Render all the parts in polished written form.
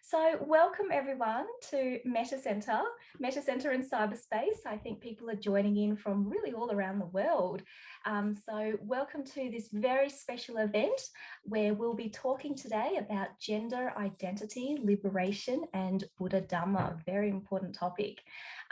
So welcome everyone to Meta Centre in cyberspace. I think people are joining in from really all around the world. So welcome to this very special event where we'll be talking today about gender identity, liberation and Buddhadharma, a very important topic.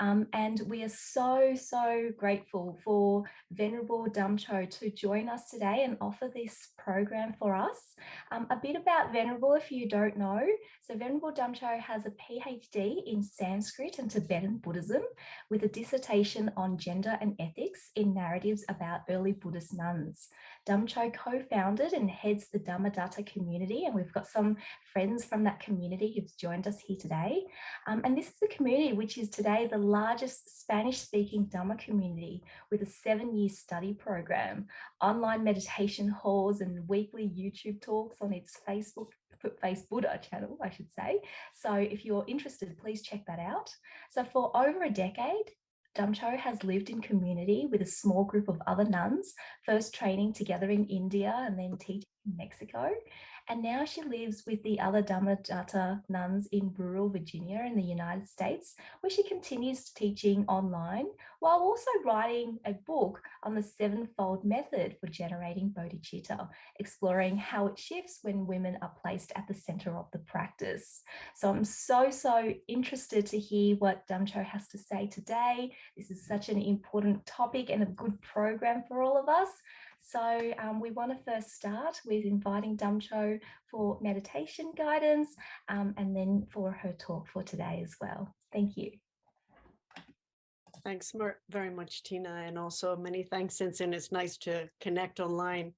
And we are so grateful for Venerable Damcho to join us today and offer this program for us. A bit about Venerable, if you don't know. So Venerable Damcho has a PhD in Sanskrit and Tibetan Buddhism with a dissertation on gender and ethics in narratives about early Buddhist nuns. Damcho co-founded and heads the Dhammadata community, and we've got some friends from that community who've joined us here today. And this is the community which is today the largest Spanish-speaking Dhamma community with a 7-year study program, online meditation halls and weekly YouTube talks on its Buddha channel, I should say. So if you're interested, please check that out. So for over a decade, Damcho has lived in community with a small group of other nuns, first training together in India and then teaching in Mexico. And now she lives with the other Dhammadata nuns in rural Virginia in the United States, where she continues teaching online while also writing a book on the 7-fold method for generating bodhicitta, exploring how it shifts when women are placed at the center of the practice. So I'm so interested to hear what Damcho has to say today. This is such an important topic and a good program for all of us. So we want to first start with inviting Damcho for meditation guidance and then for her talk for today as well. Thank you. Thanks very much, Tina, and also many thanks, Sinsen. It's nice to connect online.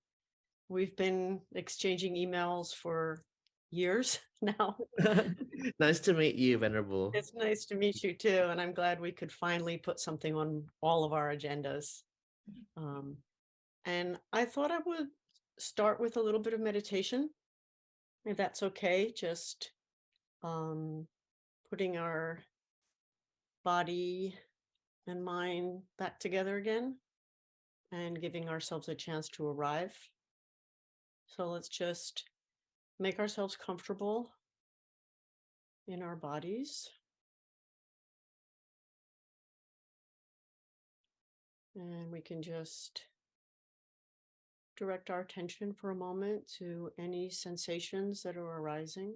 We've been exchanging emails for years now. Nice to meet you, Venerable. It's nice to meet you too, and I'm glad we could finally put something on all of our agendas. And I thought I would start with a little bit of meditation, if that's okay, just putting our body and mind back together again and giving ourselves a chance to arrive. So let's just make ourselves comfortable in our bodies. And we can just direct our attention for a moment to any sensations that are arising.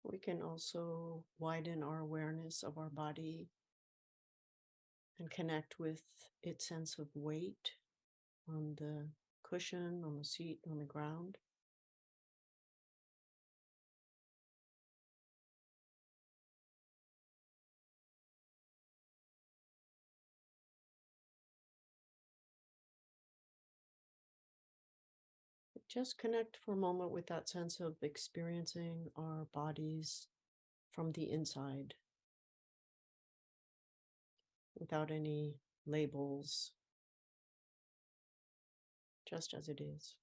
We can also widen our awareness of our body and connect with its sense of weight on the cushion, on the seat, on the ground. Just connect for a moment with that sense of experiencing our bodies from the inside, without any labels, just as it is.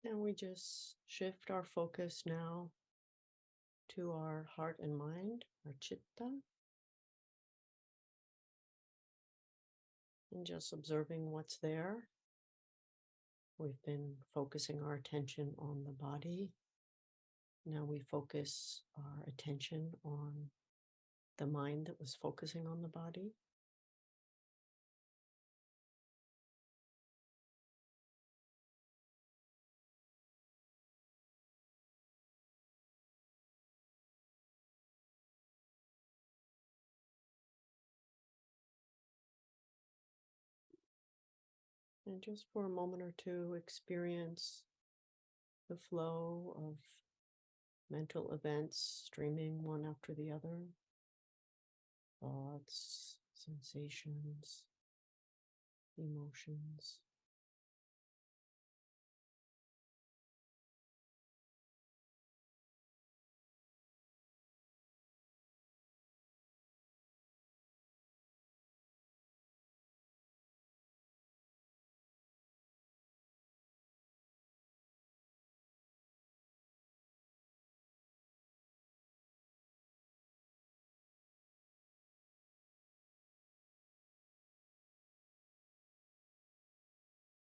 And we just shift our focus now to our heart and mind, our chitta, and just observing what's there. We've been focusing our attention on the body. Now we focus our attention on the mind that was focusing on the body. And just for a moment or two, experience the flow of mental events streaming one after the other, thoughts, sensations, emotions.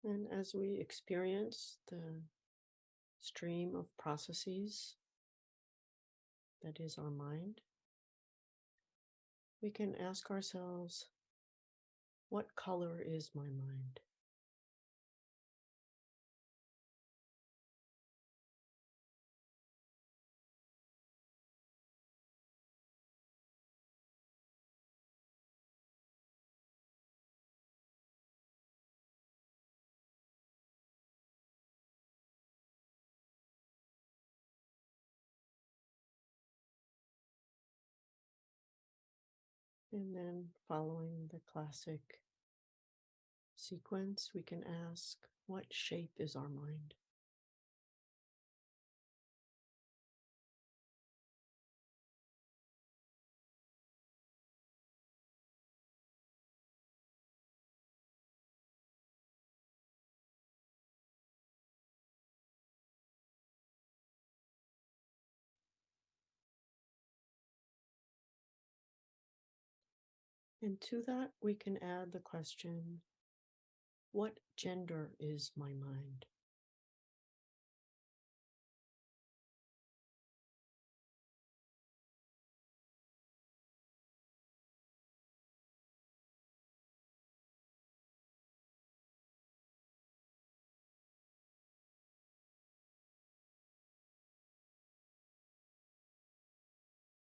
And as we experience the stream of processes that is our mind, we can ask ourselves, what color is my mind? And then following the classic sequence, we can ask, what shape is our mind? And to that, we can add the question, what gender is my mind?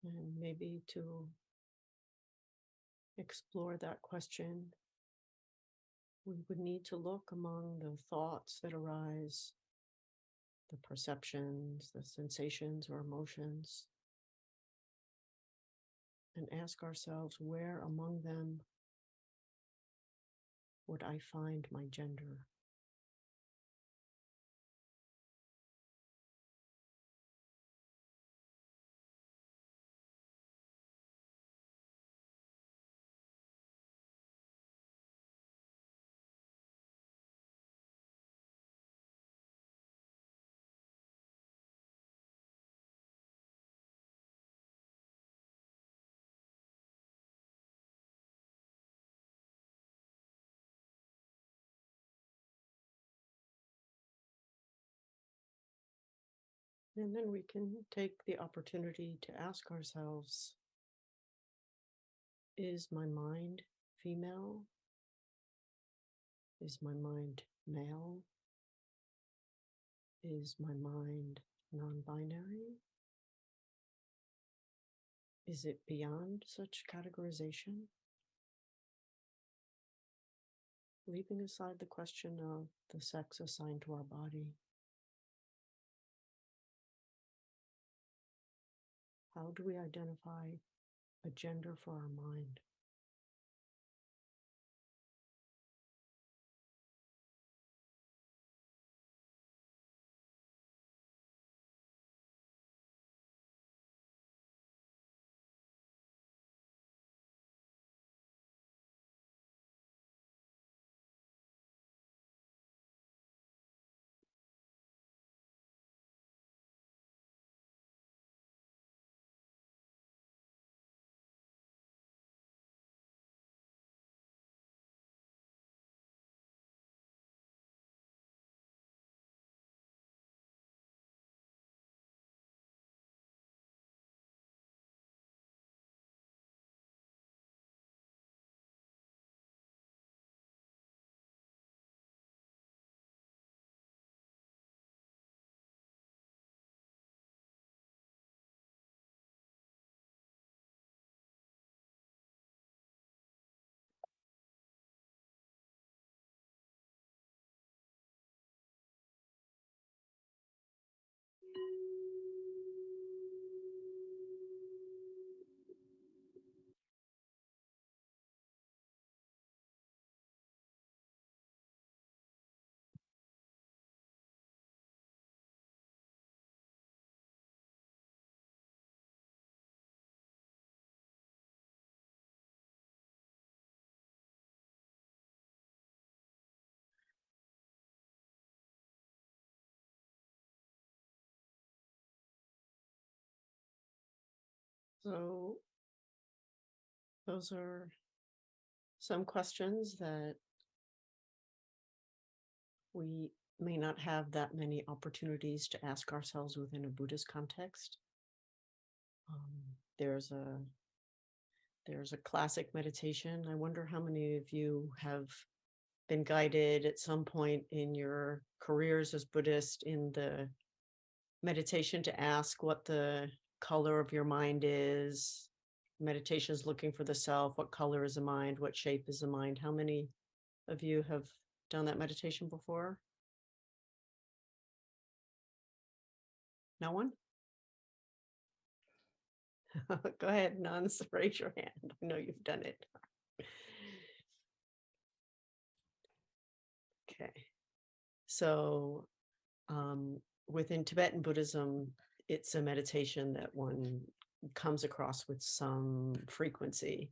And maybe to explore that question, we would need to look among the thoughts that arise, the perceptions, the sensations or emotions, and ask ourselves, where among them would I find my gender? And then we can take the opportunity to ask ourselves, is my mind female? Is my mind male? Is my mind non-binary? Is it beyond such categorization? Leaving aside the question of the sex assigned to our body, how do we identify a gender for our mind? So those are some questions that we may not have that many opportunities to ask ourselves within a Buddhist context. There's a classic meditation. I wonder how many of you have been guided at some point in your careers as Buddhist in the meditation to ask what the color of your mind is. Meditation is looking for the self. What color is the mind? What shape is the mind? How many of you have done that meditation before? No one? Go ahead, nuns, raise your hand. I know you've done it. Okay. So within Tibetan Buddhism, it's a meditation that one comes across with some frequency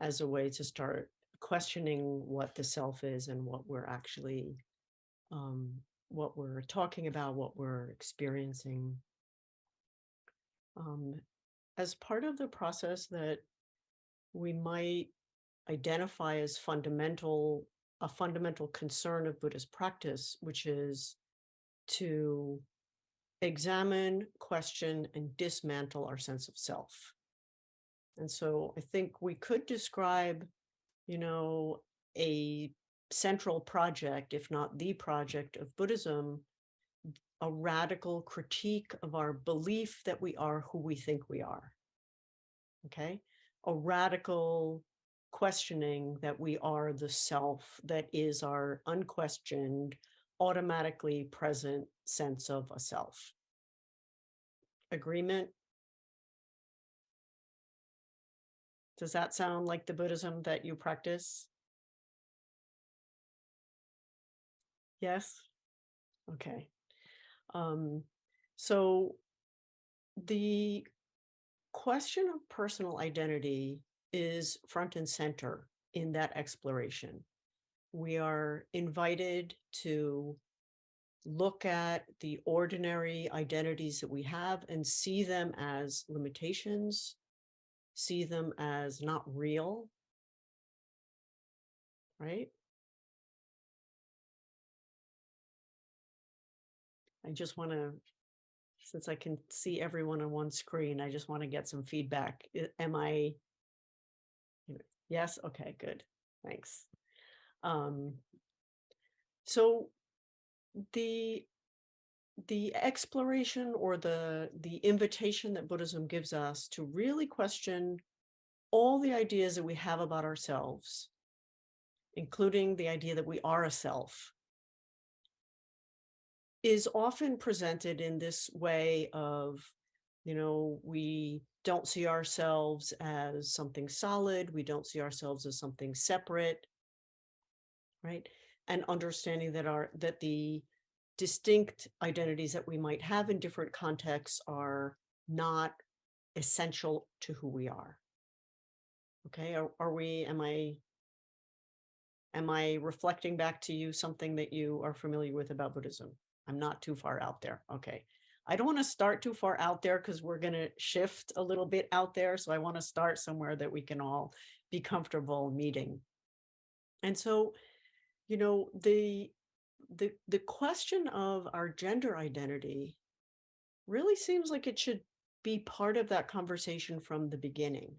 as a way to start questioning what the self is and what we're actually, what we're talking about, what we're experiencing. As part of the process that we might identify as a fundamental concern of Buddhist practice, which is to examine, question, and dismantle our sense of self. And so I think we could describe, a central project, if not the project of Buddhism, a radical critique of our belief that we are who we think we are. Okay? A radical questioning that we are the self that is our unquestioned, automatically present sense of a self. Agreement? Does that sound like the Buddhism that you practice? Yes? Okay. So the question of personal identity is front and center in that exploration. We are invited to look at the ordinary identities that we have and see them as limitations, see them as not real, right? I just want to, since I can see everyone on one screen, I just want to get some feedback. Am I, yes? Okay, good. Thanks. So the exploration or the invitation that Buddhism gives us to really question all the ideas that we have about ourselves, including the idea that we are a self, is often presented in this way of, we don't see ourselves as something solid, we don't see ourselves as something separate, right? And understanding that the distinct identities that we might have in different contexts are not essential to who we are. Okay, am I reflecting back to you something that you are familiar with about Buddhism? I'm not too far out there. Okay. I don't want to start too far out there because we're going to shift a little bit out there. So I want to start somewhere that we can all be comfortable meeting. And so, the question of our gender identity really seems like it should be part of that conversation from the beginning.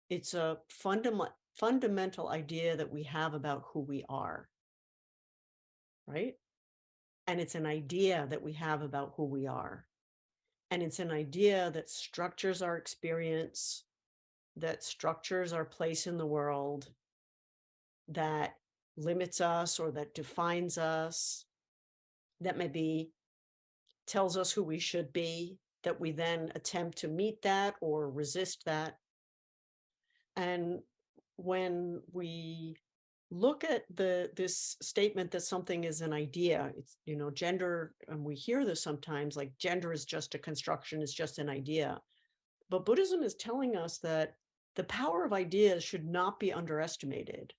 It's a fundamental idea that we have about who we are, right? And it's an idea that we have about who we are. And it's an idea that structures our experience, that structures our place in the world, that limits us or that defines us, that maybe tells us who we should be, that we then attempt to meet that or resist that. And when we look at this statement that something is an idea, it's, gender, and we hear this sometimes, like gender is just a construction, it's just an idea. But Buddhism is telling us that the power of ideas should not be underestimated.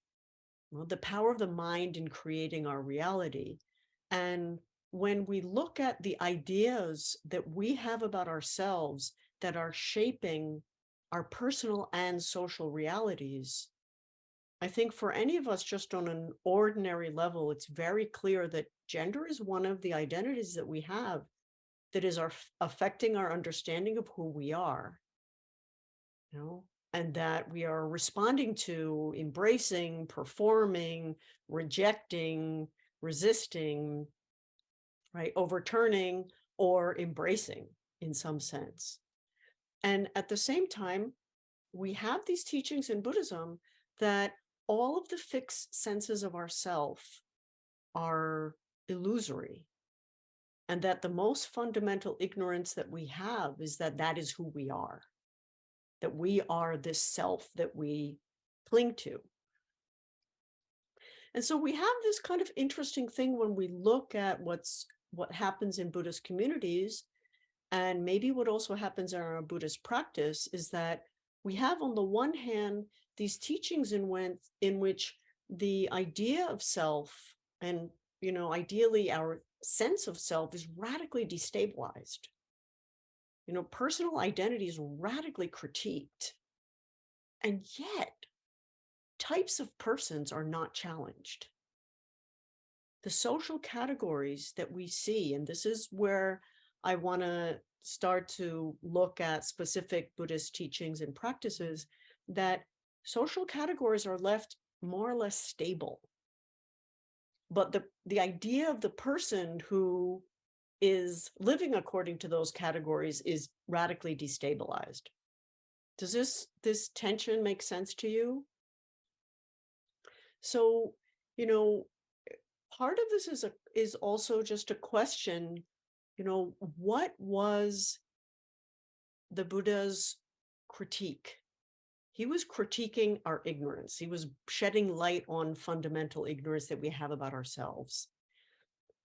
Well, the power of the mind in creating our reality. And when we look at the ideas that we have about ourselves that are shaping our personal and social realities, I think for any of us just on an ordinary level, it's very clear that gender is one of the identities that we have that is affecting our understanding of who we are, and that we are responding to, embracing, performing, rejecting, resisting, right, overturning, or embracing in some sense. And at the same time, we have these teachings in Buddhism that all of the fixed senses of ourself are illusory, and that the most fundamental ignorance that we have is that that is who we are, that we are this self that we cling to. And so we have this kind of interesting thing when we look at what happens in Buddhist communities, and maybe what also happens in our Buddhist practice, is that we have on the one hand these teachings in which the idea of self and, ideally our sense of self is radically destabilized. Personal identity is radically critiqued. And yet, types of persons are not challenged. The social categories that we see, and this is where I want to start to look at specific Buddhist teachings and practices, that social categories are left more or less stable. But the idea of the person who is living according to those categories is radically destabilized. Does this tension make sense to you? So, part of this is also just a question, what was the Buddha's critique? He was critiquing our ignorance. He was shedding light on fundamental ignorance that we have about ourselves.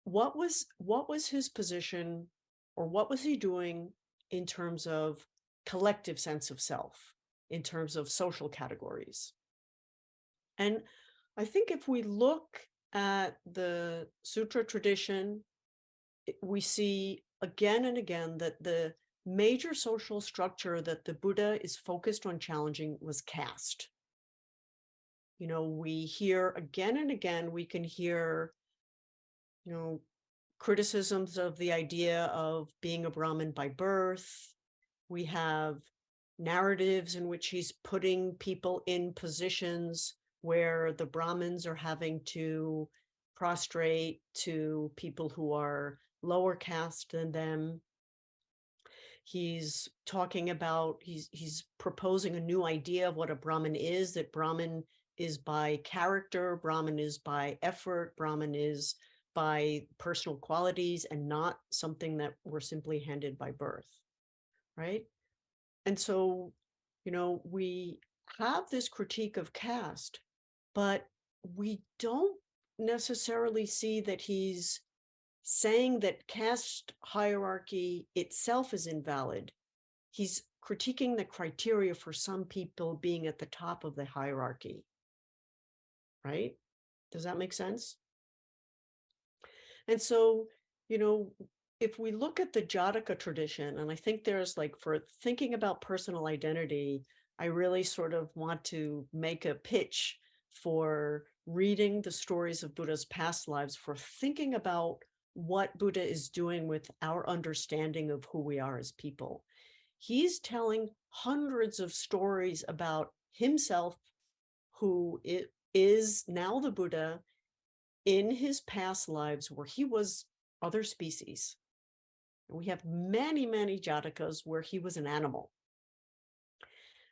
What was his position, or what was he doing in terms of collective sense of self, in terms of social categories? And I think if we look at the sutra tradition, we see again and again that the major social structure that the Buddha is focused on challenging was caste. We hear again and again, we can hear, criticisms of the idea of being a Brahmin by birth. We have narratives in which he's putting people in positions where the Brahmins are having to prostrate to people who are lower caste than them. He's talking about, he's proposing a new idea of what a Brahmin is, that Brahmin is by character, Brahmin is by effort, Brahmin is by personal qualities, and not something that were simply handed by birth, right? And so, we have this critique of caste, but we don't necessarily see that he's saying that caste hierarchy itself is invalid. He's critiquing the criteria for some people being at the top of the hierarchy, right? Does that make sense? And so, if we look at the Jataka tradition, and I think there's for thinking about personal identity, I really sort of want to make a pitch for reading the stories of Buddha's past lives, for thinking about what Buddha is doing with our understanding of who we are as people. He's telling hundreds of stories about himself, who is now the Buddha, in his past lives where he was other species. We have many, many Jatakas where he was an animal.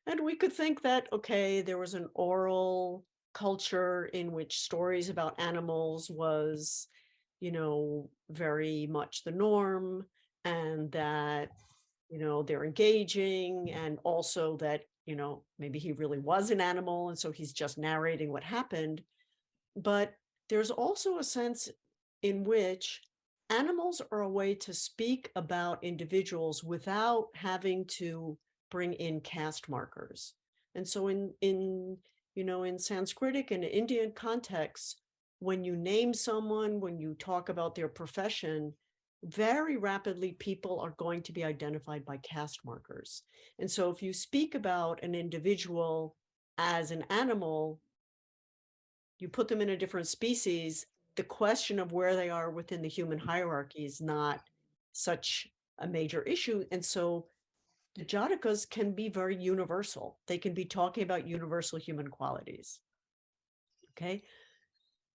And we could think that, okay, there was an oral culture in which stories about animals was, very much the norm, and that, they're engaging, and also that, maybe he really was an animal, and so he's just narrating what happened. But there's also a sense in which animals are a way to speak about individuals without having to bring in caste markers. And so in Sanskritic and Indian contexts, when you name someone, when you talk about their profession, very rapidly people are going to be identified by caste markers. And so if you speak about an individual as an animal, you put them in a different species, the question of where they are within the human hierarchy is not such a major issue. And so the Jatakas can be very universal. They can be talking about universal human qualities. Okay.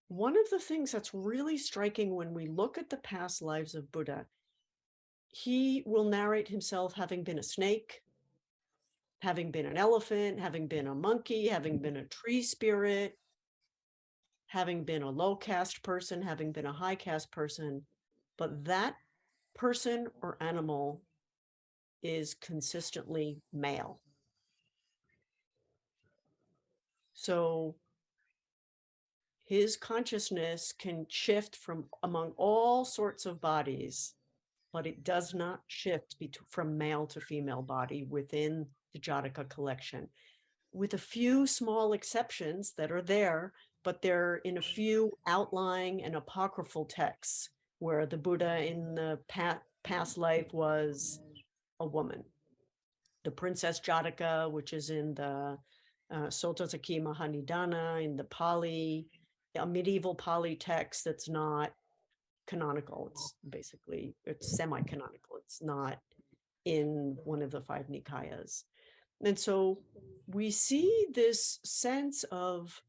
One of the things that's really striking when we look at the past lives of Buddha, he will narrate himself having been a snake, having been an elephant, having been a monkey, having been a tree spirit, having been a low caste person, having been a high caste person. But that person or animal is consistently male. So his consciousness can shift from among all sorts of bodies, but it does not shift from male to female body within the Jataka collection, with a few small exceptions that are there, but they're in a few outlying and apocryphal texts where the Buddha in the past life was a woman. The Princess Jataka, which is in the Sottasakhi Mahanidana, in the Pali, a medieval Pali text that's not canonical. It's basically, it's semi-canonical. It's not in one of the five Nikayas. And so we see this sense of,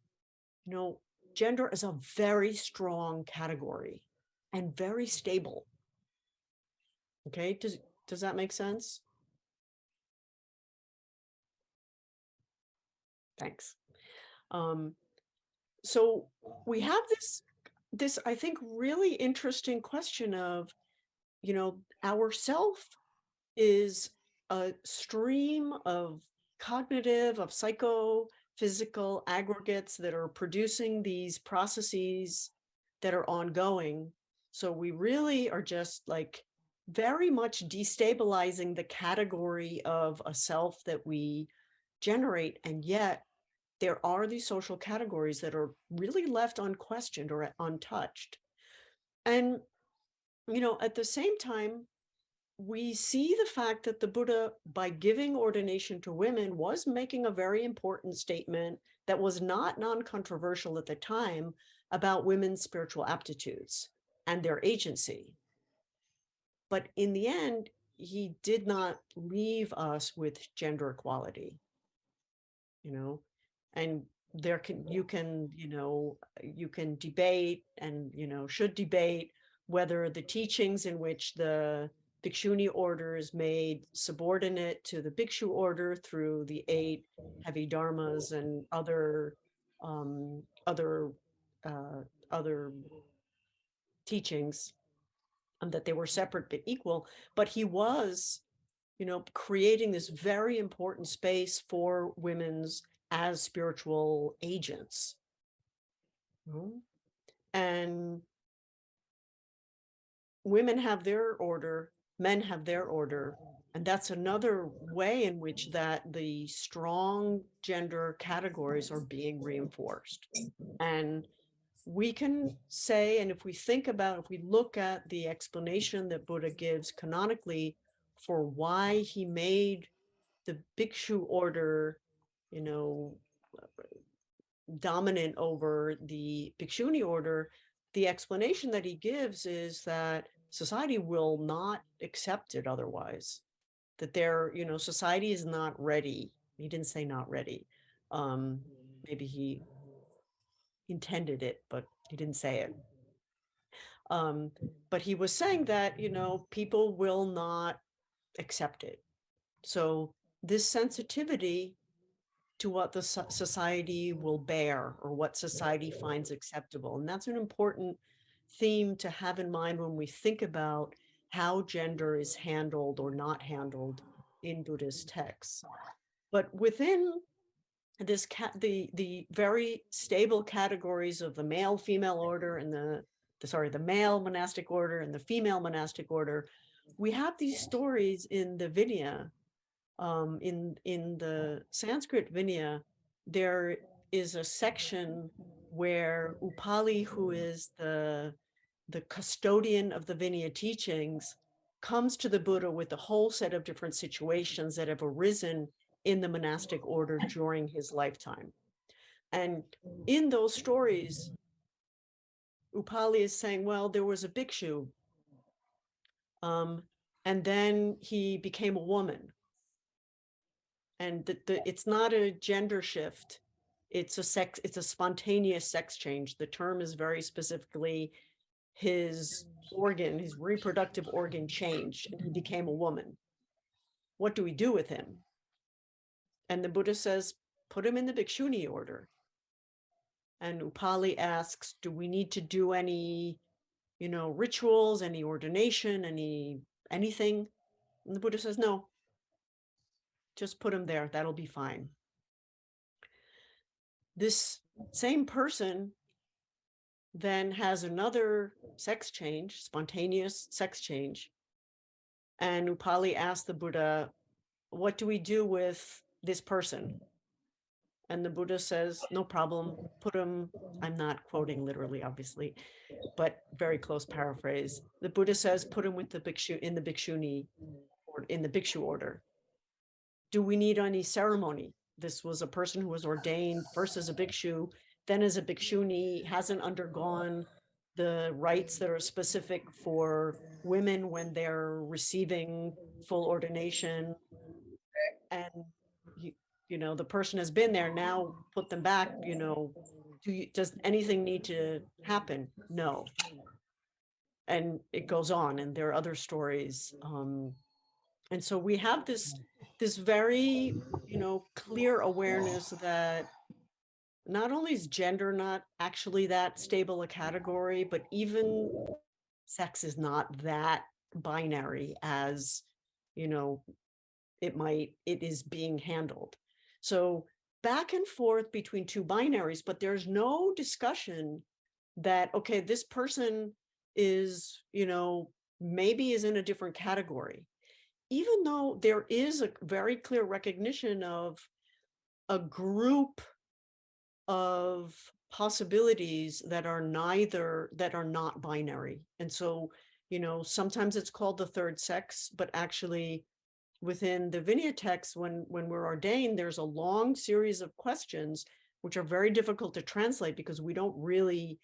gender as a very strong category and very stable. Okay, does that make sense? Thanks. So we have this, I think, really interesting question of, our self is a stream of cognitive, of psychophysical aggregates that are producing these processes that are ongoing. So we really are just like very much destabilizing the category of a self that we generate. And yet there are these social categories that are really left unquestioned or untouched. And, at the same time, we see the fact that the Buddha, by giving ordination to women, was making a very important statement that was not non-controversial at the time about women's spiritual aptitudes and their agency. But in the end, he did not leave us with gender equality, and you can debate and, should debate whether the teachings in which the Bhikṣuṇī order is made subordinate to the Bhikṣu order through the 8 heavy dharmas and other teachings, and that they were separate but equal. But he was, creating this very important space for women's as spiritual agents. And women have their order, men have their order. And that's another way in which that the strong gender categories are being reinforced. And we can say, and if we look at the explanation that Buddha gives canonically for why he made the Bhikṣu order, dominant over the Bhikṣuṇī order, the explanation that he gives is that society will not accept it otherwise, that society is not ready. He didn't say not ready. Maybe he intended it, but he didn't say it. But he was saying that, people will not accept it. So this sensitivity to what the society will bear or what society finds acceptable. And that's an important theme to have in mind when we think about how gender is handled or not handled in Buddhist texts. But within this the very stable categories of the male female order and the male monastic order and the female monastic order, we have these stories in the Vinaya. In the Sanskrit Vinaya, there is a section where Upali, who is the the custodian of the Vinaya teachings, comes to the Buddha with a whole set of different situations that have arisen in the monastic order during his lifetime. And in those stories, Upali is saying, well, there was a bhikṣu, and then he became a woman. And it's not a gender shift. It's a spontaneous sex change. The term is very specifically his reproductive organ changed, and he became a woman. What do we do with him? And the Buddha says, put him in the Bhikṣuṇī order. And Upali asks, do we need to do any, rituals, any ordination, anything? And the Buddha says, no, just put him there. That'll be fine. This same person then has another sex change, spontaneous sex change. And Upali asked the Buddha, what do we do with this person? And the Buddha says, no problem, put him, I'm not quoting literally, obviously, but very close paraphrase. The Buddha says, put him with the bhikṣu in the Bhikṣuṇī, or in the bhikṣu order. Do we need any ceremony? This was a person who was ordained first as a bhikṣu, then as a bhikṣuṇī, hasn't undergone the rites that are specific for women when they're receiving full ordination. And the person has been there, now put them back, does anything need to happen? No. And it goes on, and there are other stories. And so we have this very, clear awareness that not only is gender not actually that stable a category, but even sex is not that binary as, it is being handled. So back and forth between two binaries, but there's no discussion that, okay, this person is, maybe is in a different category, even though there is a very clear recognition of a group of possibilities that are not binary. And so, sometimes it's called the third sex, but actually within the Vinaya text, when we're ordained, there's a long series of questions which are very difficult to translate because we don't really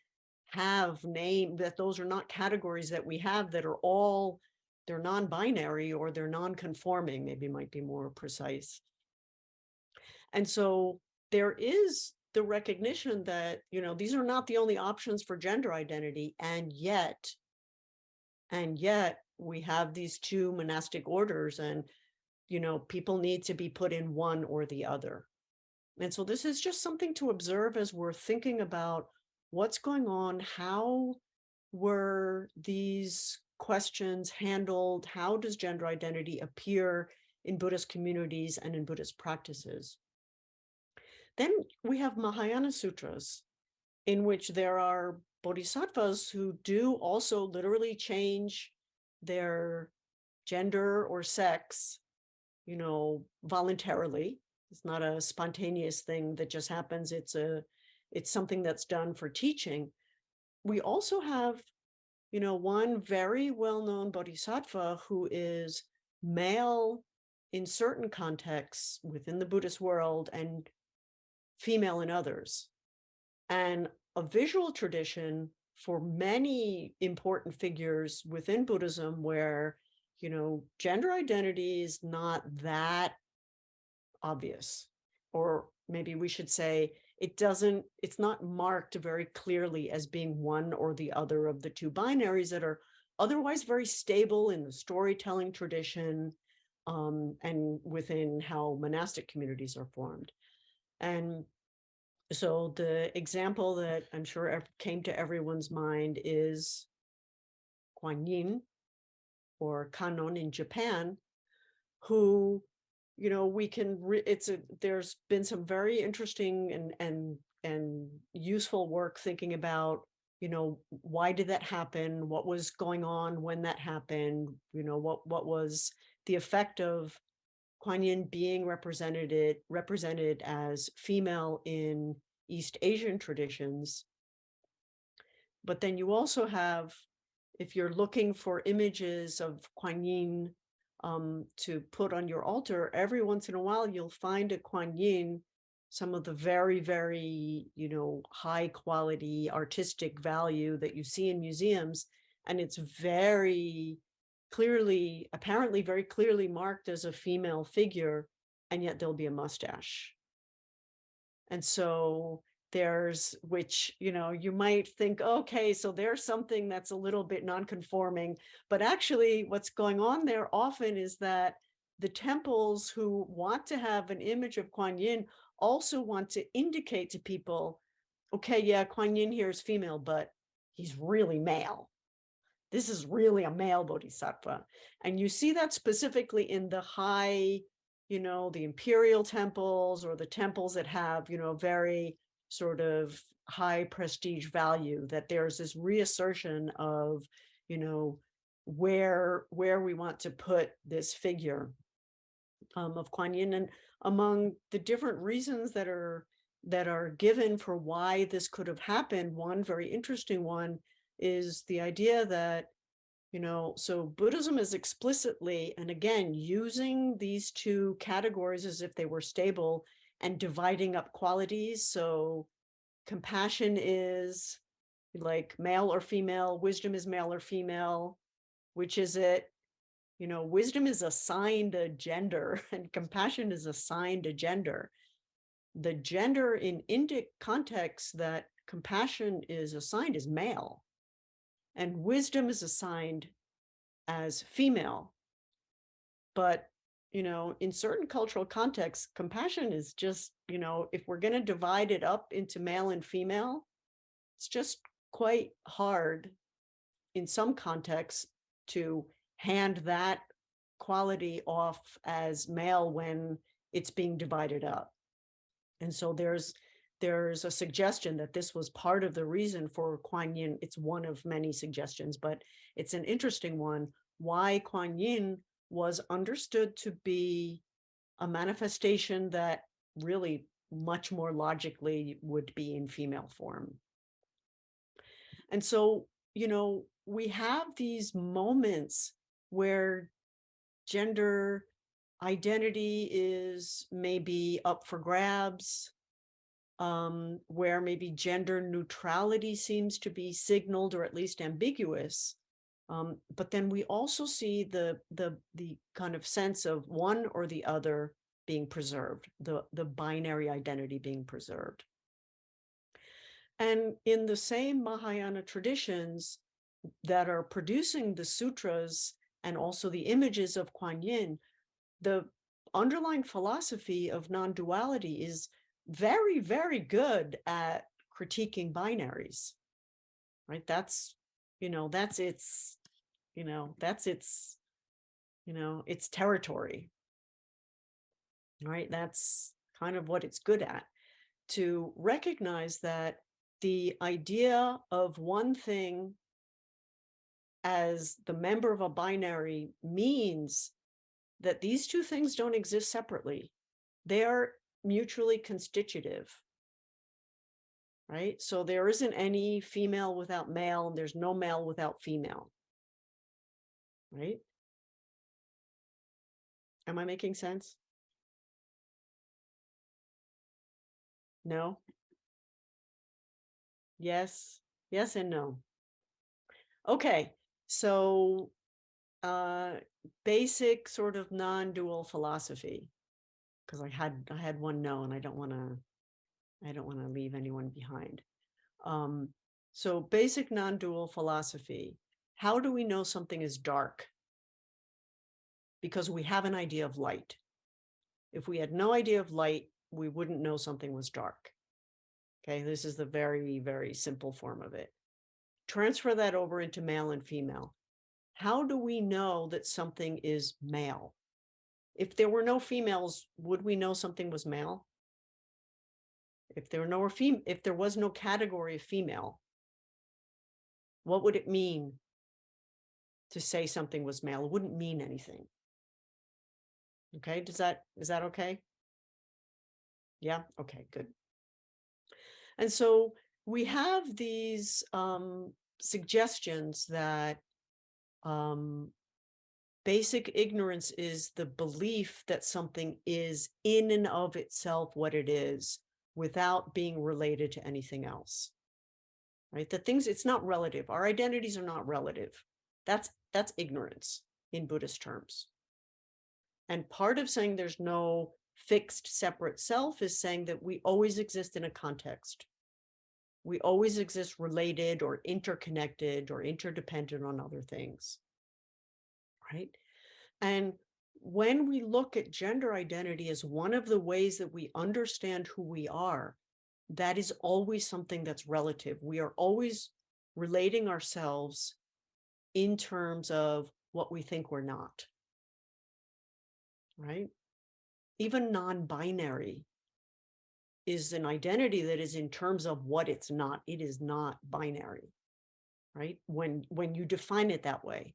have those are not categories that we have that are all, they're non-binary or they're non-conforming, maybe might be more precise. And so there is the recognition that, these are not the only options for gender identity. And yet we have these two monastic orders, and, people need to be put in one or the other. And so this is just something to observe as we're thinking about what's going on. How were these questions handled? How does gender identity appear in Buddhist communities and in Buddhist practices? Then we have Mahayana sutras, in which there are bodhisattvas who do also literally change their gender or sex, voluntarily. It's not a spontaneous thing that just happens. It's something that's done for teaching. We also have, one very well-known bodhisattva who is male in certain contexts within the Buddhist world and female in others. And a visual tradition for many important figures within Buddhism where, gender identity is not that obvious, or maybe we should say it's not marked very clearly as being one or the other of the two binaries that are otherwise very stable in the storytelling tradition, and within how monastic communities are formed. And so the example that I'm sure came to everyone's mind is Kuan Yin, or Kannon in Japan, who, there's been some very interesting and useful work thinking about, why did that happen? What was going on when that happened? What was the effect of Kuan Yin being represented as female in East Asian traditions? But then you also have if you're looking for images of Kuan Yin to put on your altar, every once in a while you'll find a Kuan Yin, some of the very, very, high quality artistic value that you see in museums, and it's very clearly, apparently very clearly marked as a female figure, and yet there'll be a mustache. And so there's, which, you might think, okay, so there's something that's a little bit non-conforming, but actually what's going on there often is that the temples who want to have an image of Kuan Yin also want to indicate to people, okay, yeah, Kuan Yin here is female, but he's really male. This is really a male bodhisattva. And you see that specifically in the high, the imperial temples, or the temples that have, very sort of high prestige value, that there's this reassertion of, where we want to put this figure of Kuan Yin. And among the different reasons that are given for why this could have happened, one very interesting one is the idea that, so Buddhism is explicitly, and again, using these two categories as if they were stable and dividing up qualities. So compassion is like male or female, wisdom is male or female, which is it? Wisdom is assigned a gender and compassion is assigned a gender. The gender in Indic context that compassion is assigned is male, and wisdom is assigned as female. But, in certain cultural contexts, compassion is just, if we're going to divide it up into male and female, it's just quite hard in some contexts to hand that quality off as male when it's being divided up. And so there's a suggestion that this was part of the reason for Kuan Yin. It's one of many suggestions, but it's an interesting one, why Kuan Yin was understood to be a manifestation that really much more logically would be in female form. And so, we have these moments where gender identity is maybe up for grabs, where maybe gender neutrality seems to be signaled or at least ambiguous. But then we also see the kind of sense of one or the other being preserved, the binary identity being preserved. And in the same Mahayana traditions that are producing the sutras and also the images of Kuan Yin, the underlying philosophy of non-duality is very, very good at critiquing binaries, right? That's its its territory, right? That's kind of what it's good at, to recognize that the idea of one thing as the member of a binary means that these two things don't exist separately. They are mutually constitutive, right? So there isn't any female without male, and there's no male without female, right? Am I making sense? No? Yes, yes and no. Okay, so basic sort of non-dual philosophy, because I had one no, and I don't want to leave anyone behind. So basic non-dual philosophy. How do we know something is dark? Because we have an idea of light. If we had no idea of light, we wouldn't know something was dark. Okay, this is the very, very simple form of it. Transfer that over into male and female. How do we know that something is male? If there were no females, would we know something was male? If there was no category of female, what would it mean to say something was male? It wouldn't mean anything. Okay, is that okay? Yeah, okay, good. And so we have these suggestions that Basic ignorance is the belief that something is in and of itself what it is without being related to anything else, right? That things, it's not relative. Our identities are not relative. That's ignorance in Buddhist terms. And part of saying there's no fixed separate self is saying that we always exist in a context. We always exist related or interconnected or interdependent on other things, right? And when we look at gender identity as one of the ways that we understand who we are, that is always something that's relative. We are always relating ourselves in terms of what we think we're not, right? Even non-binary is an identity that is in terms of what it's not. It is not binary, right? When you define it that way.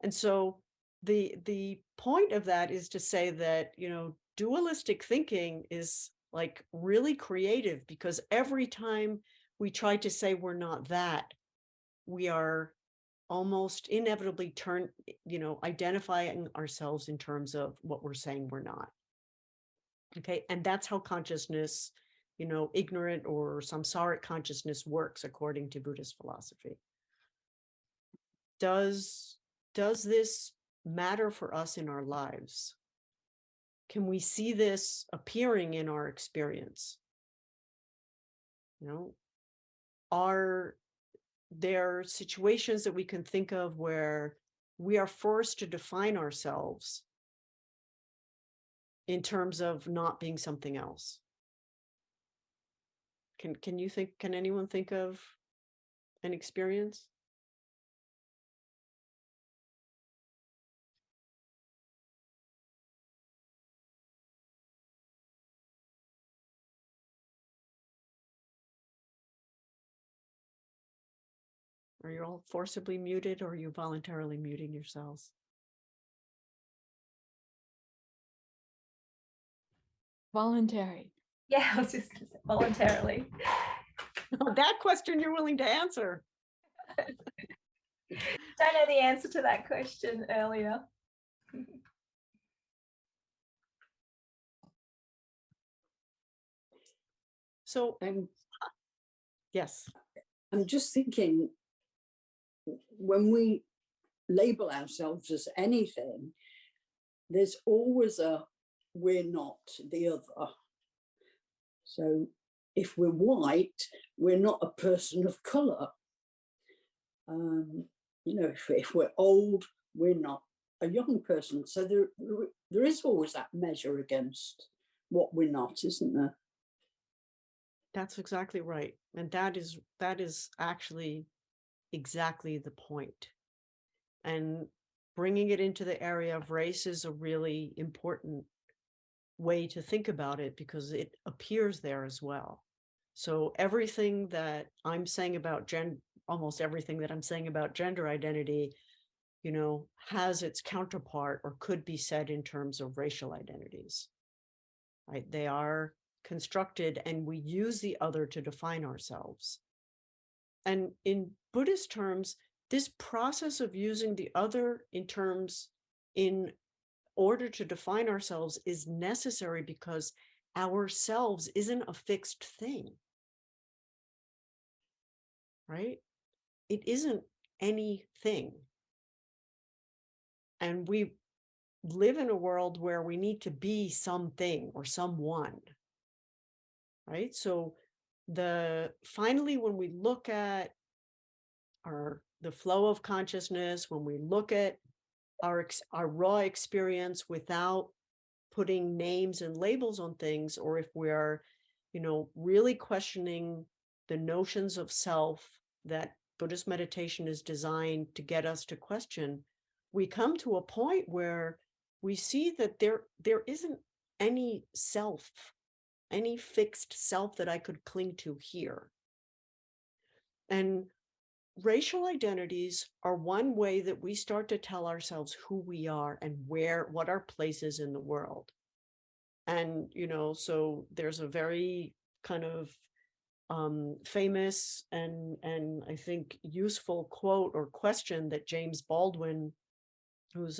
And so the point of that is to say that, you know, dualistic thinking is like really creative, because every time we try to say we're not that, we are almost inevitably identifying ourselves in terms of what we're saying we're not. Okay, and that's how consciousness, ignorant or samsaric consciousness works according to Buddhist philosophy. Does this matter for us in our lives? Can we see this appearing in our experience? Are there situations that we can think of where we are forced to define ourselves in terms of not being something else? Can anyone think of an experience? Are you all forcibly muted, or are you voluntarily muting yourselves? Voluntary. Yeah, I was just going to say voluntarily. That question you're willing to answer. Don't know the answer to that question earlier. So, yes. I'm just thinking, when we label ourselves as anything, there's always a we're not the other. So if we're white, we're not a person of color. If we're old, we're not a young person. So there is always that measure against what we're not, isn't there? That's exactly right. And that is actually exactly the point. And bringing it into the area of race is a really important way to think about it, because it appears there as well. So everything that I'm saying about almost everything that I'm saying about gender identity, has its counterpart or could be said in terms of racial identities, right? They are constructed, and we use the other to define ourselves. And in Buddhist terms, this process of using the other in order to define ourselves is necessary, because ourselves isn't a fixed thing, right? It isn't anything. And we live in a world where we need to be something or someone, right? So finally, when we look at the flow of consciousness, when we look at our raw experience without putting names and labels on things, or if we're, really questioning the notions of self that Buddhist meditation is designed to get us to question, we come to a point where we see that there isn't any self, any fixed self that I could cling to here. And racial identities are one way that we start to tell ourselves who we are and what our place is in the world. And, so there's a very kind of famous and I think useful quote or question that James Baldwin, who's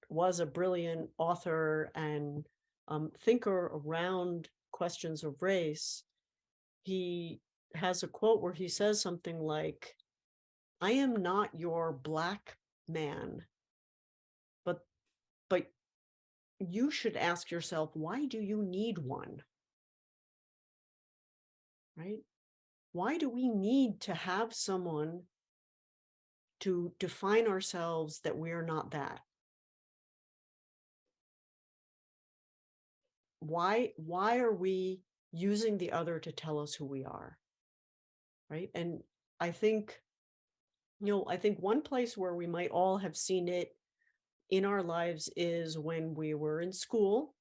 was a brilliant author and thinker around questions of race. He has a quote where he says something like, "I am not your black man, but you should ask yourself, why do you need one?" Right? Why do we need to have someone to define ourselves that we are not that? Why are we using the other to tell us who we are? Right? And I think, I think one place where we might all have seen it in our lives is when we were in school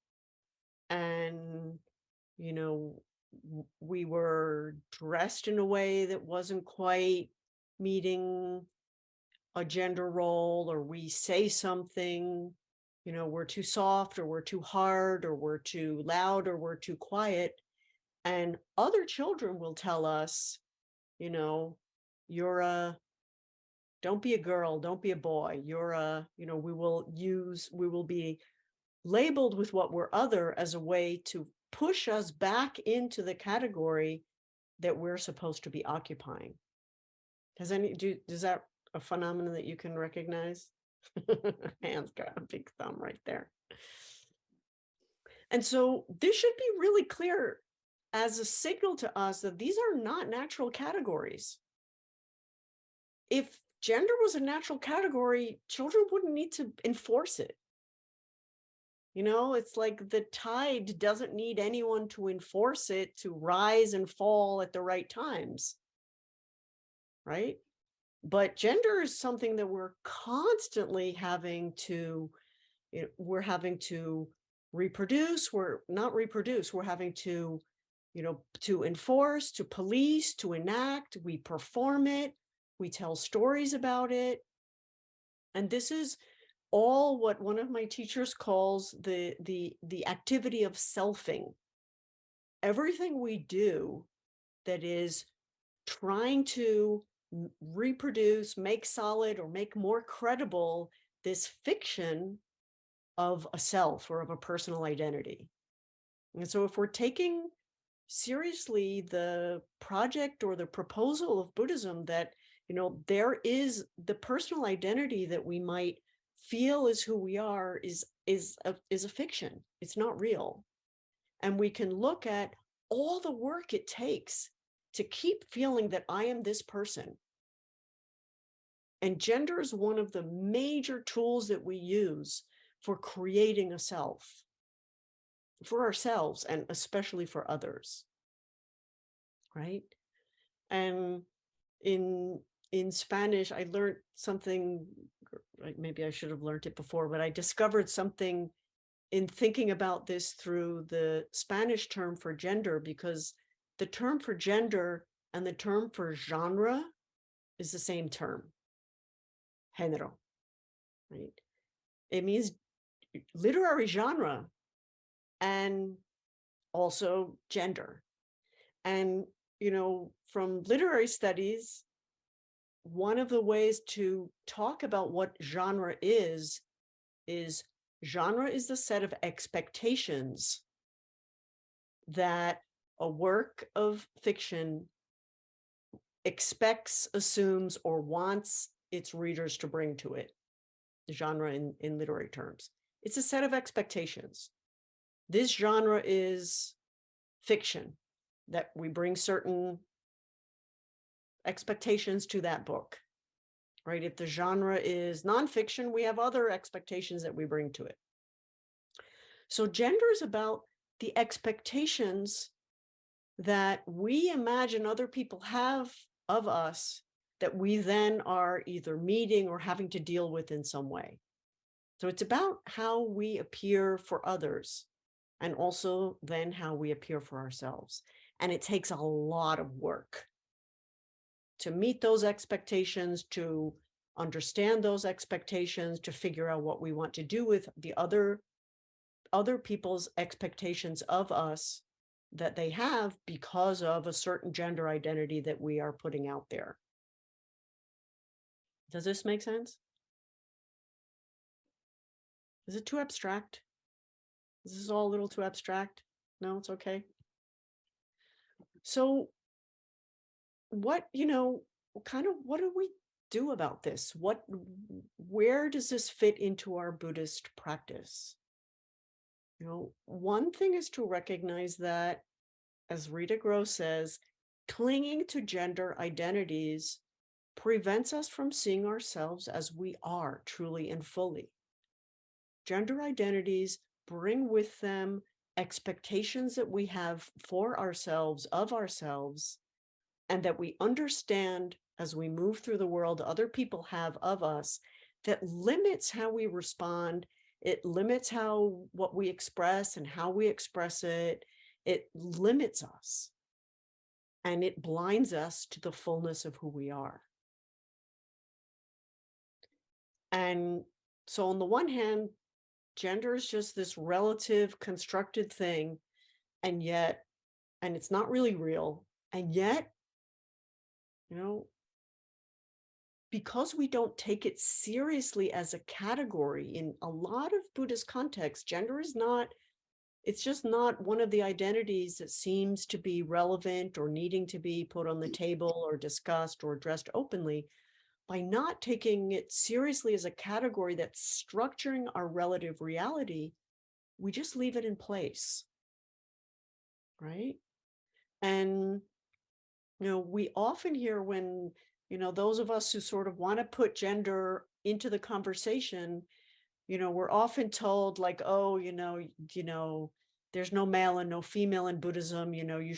and, we were dressed in a way that wasn't quite meeting a gender role, or we say something, we're too soft or we're too hard or we're too loud or we're too quiet. And other children will tell us, don't be a girl, don't be a boy. We will be labeled with what we're other as a way to push us back into the category that we're supposed to be occupying. Is that a phenomenon that you can recognize? Hands got a big thumb right there. And so this should be really clear as a signal to us that these are not natural categories. If gender was a natural category, children wouldn't need to enforce it. It's like the tide doesn't need anyone to enforce it to rise and fall at the right times, right? But gender is something that we're constantly having to reproduce. We're having to, to enforce, to police, to enact. We perform it. We tell stories about it. And this is all what one of my teachers calls the activity of selfing. Everything we do that is trying to reproduce, make solid, or make more credible this fiction of a self or of a personal identity. And so if we're taking seriously the project or the proposal of Buddhism that, there is the personal identity that we might feel is who we are is a fiction. It's not real. And we can look at all the work it takes to keep feeling that I am this person. And gender is one of the major tools that we use for creating a self, for ourselves, and especially for others, right? And in Spanish, I learned something, maybe I should have learned it before, but I discovered something in thinking about this through the Spanish term for gender, because the term for gender and the term for genre is the same term, género, right? It means literary genre and also gender. And, from literary studies, one of the ways to talk about what genre is genre is the set of expectations that a work of fiction expects, assumes, or wants its readers to bring to it. The genre in literary terms. It's a set of expectations. This genre is fiction, that we bring certain expectations to that book, right? If the genre is nonfiction, we have other expectations that we bring to it. So gender is about the expectations that we imagine other people have of us that we then are either meeting or having to deal with in some way. So it's about how we appear for others and also then how we appear for ourselves. And it takes a lot of work to meet those expectations, to understand those expectations, to figure out what we want to do with the other people's expectations of us that they have because of a certain gender identity that we are putting out there. Does this make sense? Is it too abstract? Is this all a little too abstract? No, it's okay. So what, kind of what do we do about this? Where does this fit into our Buddhist practice? One thing is to recognize that, as Rita Gross says, clinging to gender identities prevents us from seeing ourselves as we are truly and fully. Gender identities bring with them expectations that we have for ourselves, of ourselves, and that we understand as we move through the world, other people have of us, that limits how we respond. It limits what we express and how we express it. It limits us, and it blinds us to the fullness of who we are. And so on the one hand, gender is just this relative constructed thing, and it's not really real. And yet, because we don't take it seriously as a category in a lot of Buddhist contexts, gender is it's just not one of the identities that seems to be relevant or needing to be put on the table or discussed or addressed openly. By not taking it seriously as a category that's structuring our relative reality, we just leave it in place, right? And, we often hear when, those of us who sort of want to put gender into the conversation, we're often told like, oh, there's no male and no female in Buddhism, you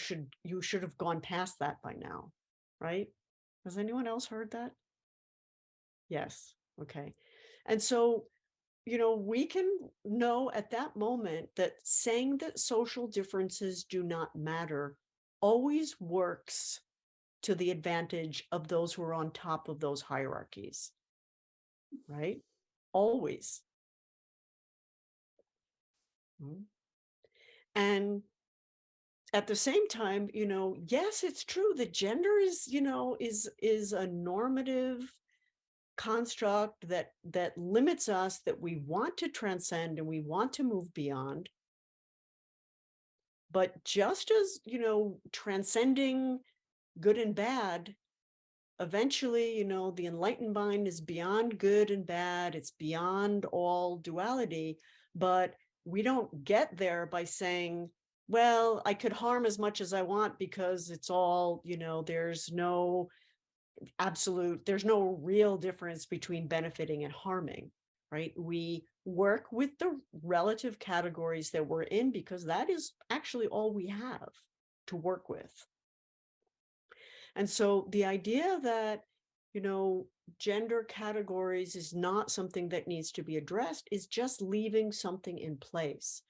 should have gone past that by now, right? Has anyone else heard that? Yes. Okay. And so, we can know at that moment that saying that social differences do not matter always works to the advantage of those who are on top of those hierarchies, right? Always. And at the same time, yes, it's true that gender is a normative construct that limits us, that we want to transcend and we want to move beyond. But just as, transcending good and bad, eventually, the enlightened mind is beyond good and bad. It's beyond all duality, but we don't get there by saying, well, I could harm as much as I want because it's all, there's no real difference between benefiting and harming, right? We work with the relative categories that we're in because that is actually all we have to work with. And so the idea that, gender categories is not something that needs to be addressed is just leaving something in place.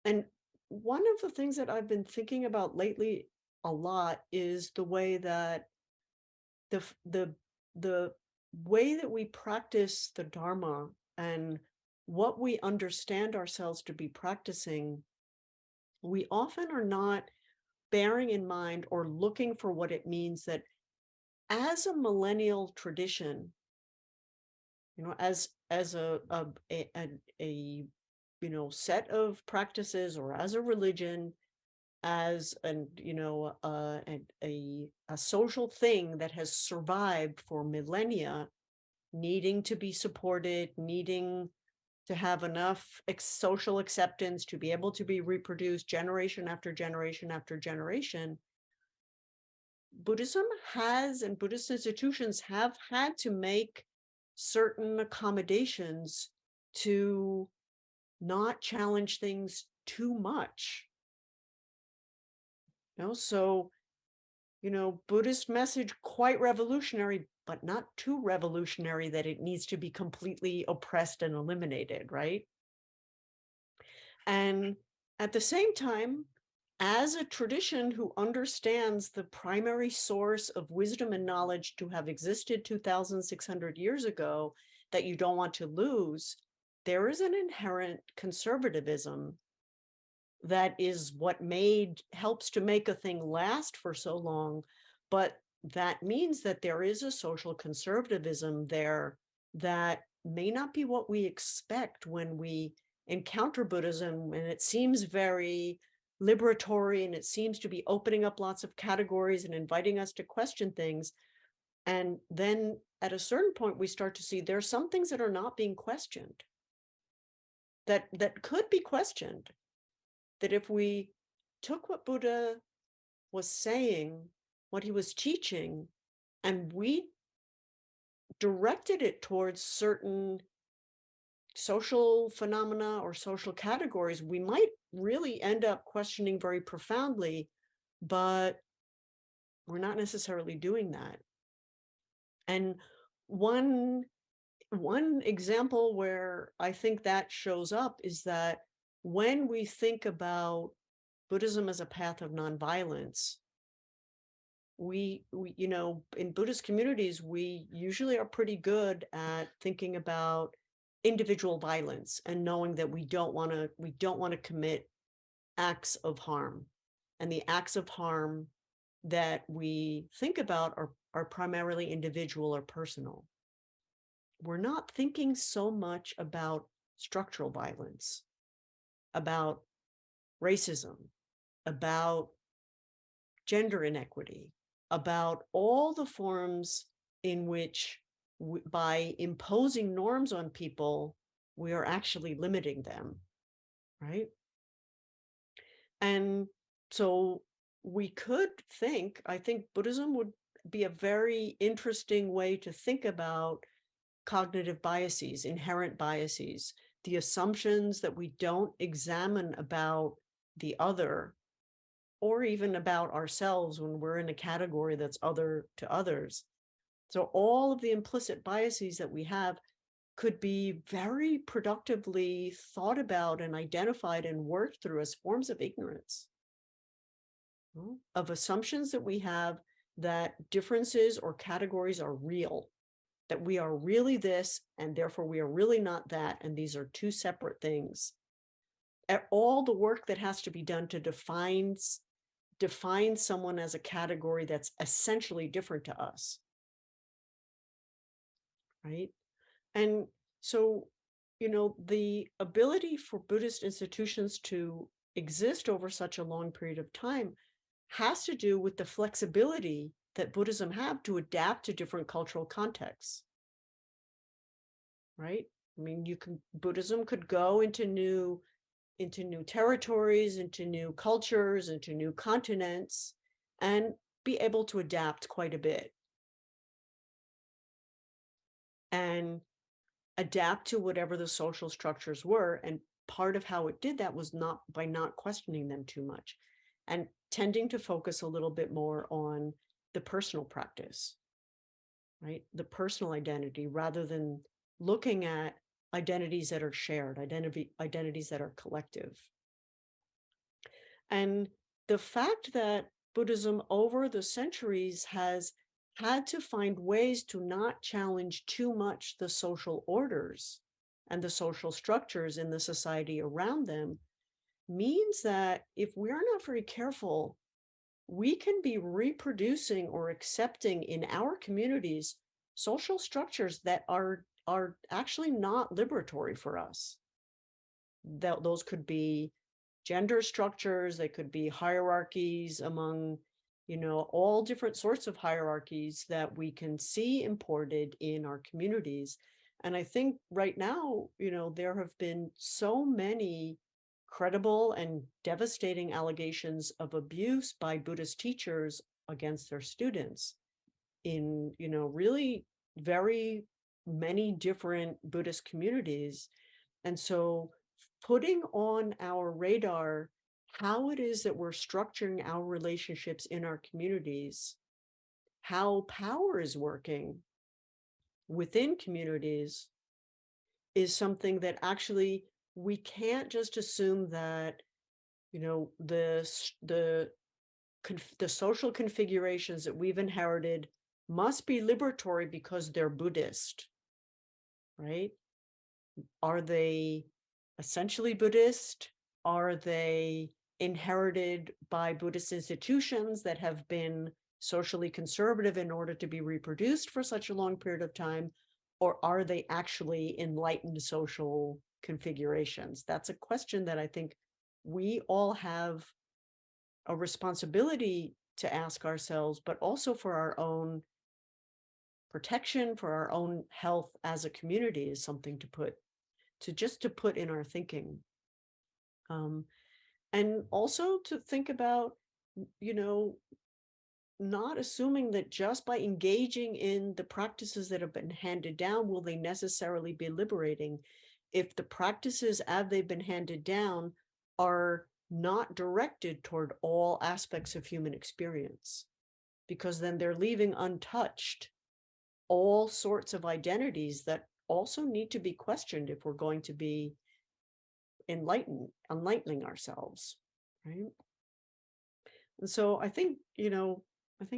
And one of the things that I've been thinking about lately a lot is the way that the way that we practice the Dharma and what we understand ourselves to be practicing, we often are not bearing in mind or looking for what it means that as a millennial tradition, as a set of practices, or as a religion, as a social thing that has survived for millennia, needing to be supported, needing to have enough social acceptance to be able to be reproduced generation after generation after generation, Buddhism has, and Buddhist institutions have had to make certain accommodations to not challenge things too much. So, Buddhist message quite revolutionary, but not too revolutionary that it needs to be completely oppressed and eliminated, right? And at the same time, as a tradition who understands the primary source of wisdom and knowledge to have existed 2,600 years ago that you don't want to lose, there is an inherent conservatism that is what helps to make a thing last for so long. But that means that there is a social conservatism there that may not be what we expect when we encounter Buddhism, and it seems very liberatory, and it seems to be opening up lots of categories and inviting us to question things. And then at a certain point, we start to see there are some things that are not being questioned, that could be questioned, that if we took what Buddha was saying, what he was teaching, and we directed it towards certain social phenomena or social categories, we might really end up questioning very profoundly, but we're not necessarily doing that. And one example where I think that shows up is that when we think about Buddhism as a path of nonviolence, we in Buddhist communities, we usually are pretty good at thinking about individual violence and knowing that we don't want to commit acts of harm. And the acts of harm that we think about are primarily individual or personal. We're not thinking so much about structural violence, about racism, about gender inequity, about all the forms in which by imposing norms on people, we are actually limiting them, right? And so I think Buddhism would be a very interesting way to think about cognitive biases, inherent biases, the assumptions that we don't examine about the other, or even about ourselves when we're in a category that's other to others. So all of the implicit biases that we have could be very productively thought about and identified and worked through as forms of ignorance, of assumptions that we have that differences or categories are real, that we are really this, and therefore we are really not that, and these are two separate things. All the work that has to be done to define someone as a category that's essentially different to us, right? And so, the ability for Buddhist institutions to exist over such a long period of time has to do with the flexibility that Buddhism have to adapt to different cultural contexts, right? I mean, Buddhism could go into new territories, into new cultures, into new continents, and be able to adapt quite a bit. And adapt to whatever the social structures were. And part of how it did that was not by not questioning them too much and tending to focus a little bit more on the personal practice, right? The personal identity, rather than looking at identities that are shared, identities that are collective. And the fact that Buddhism over the centuries has had to find ways to not challenge too much the social orders and the social structures in the society around them means that if we're not very careful, we can be reproducing or accepting in our communities social structures that are actually not liberatory for us. Those could be gender structures, they could be hierarchies among all different sorts of hierarchies that we can see imported in our communities. And I think right now, there have been so many credible and devastating allegations of abuse by Buddhist teachers against their students in, really very many different Buddhist communities. And so putting on our radar how it is that we're structuring our relationships in our communities, how power is working within communities, is something that actually we can't just assume that, the social configurations that we've inherited must be liberatory because they're Buddhist, right? Are they essentially Buddhist? Are they inherited by Buddhist institutions that have been socially conservative in order to be reproduced for such a long period of time? Or are they actually enlightened social configurations? That's a question that I think we all have a responsibility to ask ourselves, but also for our own protection, for our own health as a community, is something to put in our thinking. And also to think about, not assuming that just by engaging in the practices that have been handed down, will they necessarily be liberating. If the practices as they've been handed down are not directed toward all aspects of human experience, because then they're leaving untouched all sorts of identities that also need to be questioned if we're going to be enlightening ourselves, right? And so I think,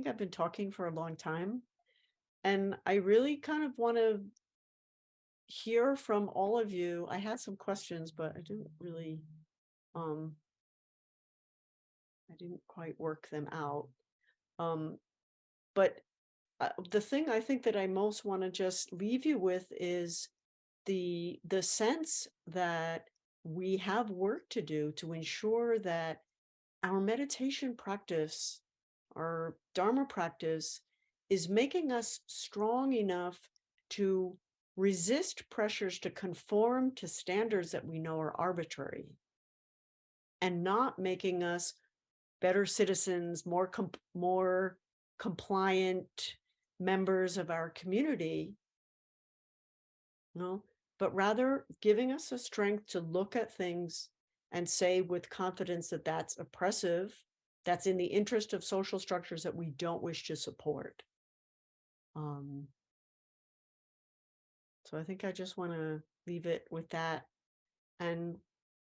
I've been talking for a long time, and I really kind of want to hear from all of you. I had some questions, but I didn't really, I didn't quite work them out. But the thing I think that I most want to just leave you with is the sense that we have work to do to ensure that our meditation practice, our Dharma practice, is making us strong enough to resist pressures to conform to standards that we know are arbitrary, and not making us better citizens, more compliant members of our community, but rather giving us a strength to look at things and say with confidence that that's oppressive, that's in the interest of social structures that we don't wish to support. So I think I just want to leave it with that. And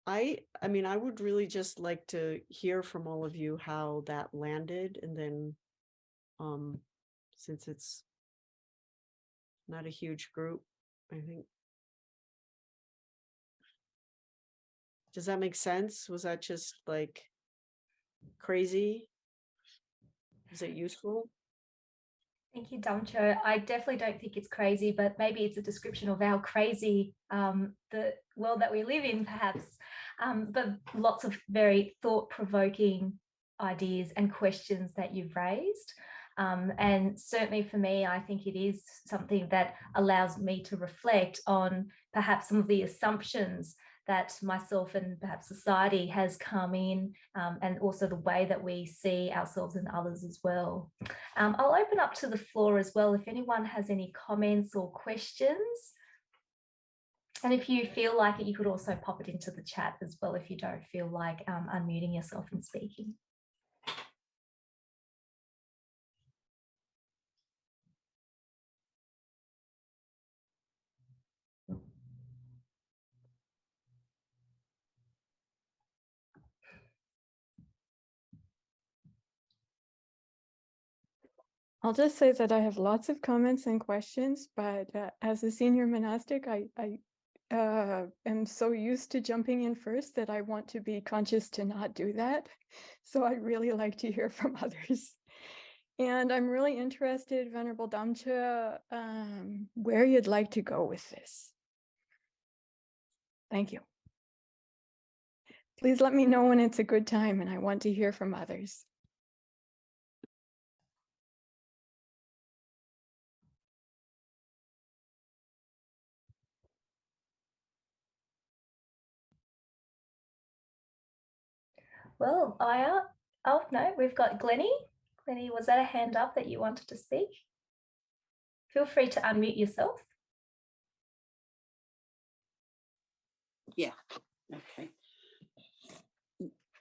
I would really just like to hear from all of you how that landed. And then, since it's not a huge group, I think, does that make sense? Was that just like crazy? Is it useful? Thank you, Damcho. I definitely don't think it's crazy, but maybe it's a description of how crazy the world that we live in, perhaps. But lots of very thought-provoking ideas and questions that you've raised. And certainly for me, I think it is something that allows me to reflect on perhaps some of the assumptions that myself and perhaps society has come in, and also the way that we see ourselves and others as well. I'll open up to the floor as well if anyone has any comments or questions. And if you feel like it, you could also pop it into the chat as well if you don't feel like unmuting yourself and speaking. I'll just say that I have lots of comments and questions, but as a senior monastic, I am so used to jumping in first that I want to be conscious to not do that. So I really like to hear from others. And I'm really interested, Venerable Damcho, where you'd like to go with this. Thank you. Please let me know when it's a good time, and I want to hear from others. Well, Aya, oh no, we've got Glennie. Glennie, was that a hand up that you wanted to speak? Feel free to unmute yourself. Yeah, okay.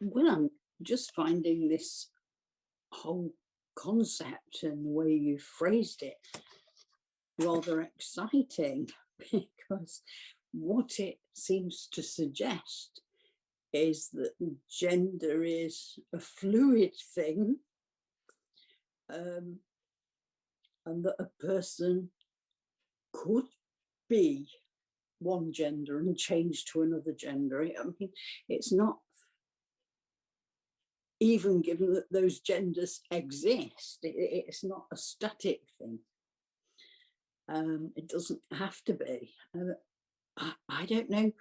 Well, I'm just finding this whole concept and the way you phrased it rather exciting, because what it seems to suggest is that gender is a fluid thing, and that a person could be one gender and change to another gender. I mean, it's not even given that those genders exist. It's not a static thing. It doesn't have to be. I don't know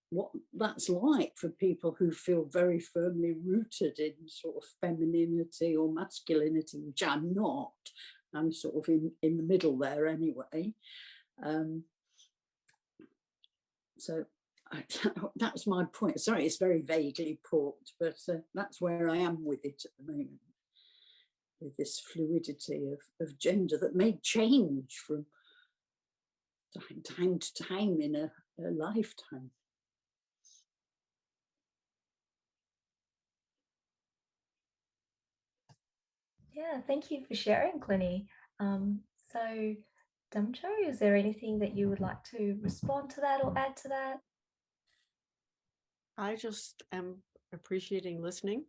what that's like for people who feel very firmly rooted in sort of femininity or masculinity, which I'm not. I'm sort of in the middle there anyway. So that's my point. Sorry, it's very vaguely put, but that's where I am with it at the moment, with this fluidity of gender that may change from time to time in a lifetime. Yeah, thank you for sharing, Clinny. So, Damcho, is there anything that you would like to respond to that or add to that? I just am appreciating listening.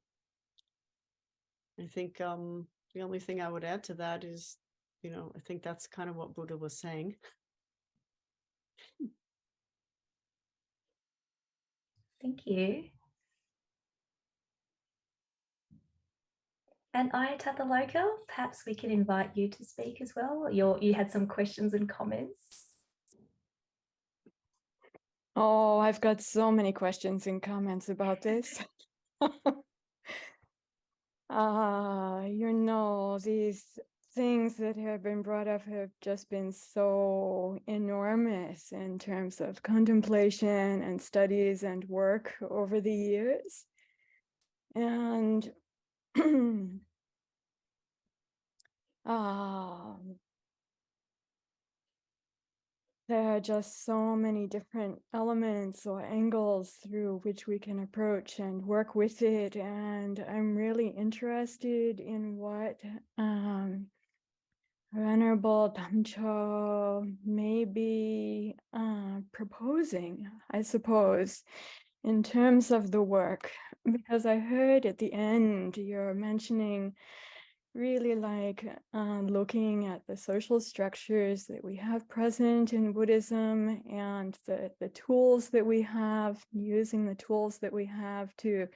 I think the only thing I would add to that is, I think that's kind of what Buddha was saying. Thank you. And Ayataka, perhaps we can invite you to speak as well. You had some questions and comments. Oh, I've got so many questions and comments about this. These things that have been brought up have just been so enormous in terms of contemplation and studies and work over the years. And there are just so many different elements or angles through which we can approach and work with it. And I'm really interested in what Venerable Damcho may be proposing, I suppose, in terms of the work. Because I heard at the end you're mentioning really like looking at the social structures that we have present in Buddhism and the tools that we have, using the tools that we have to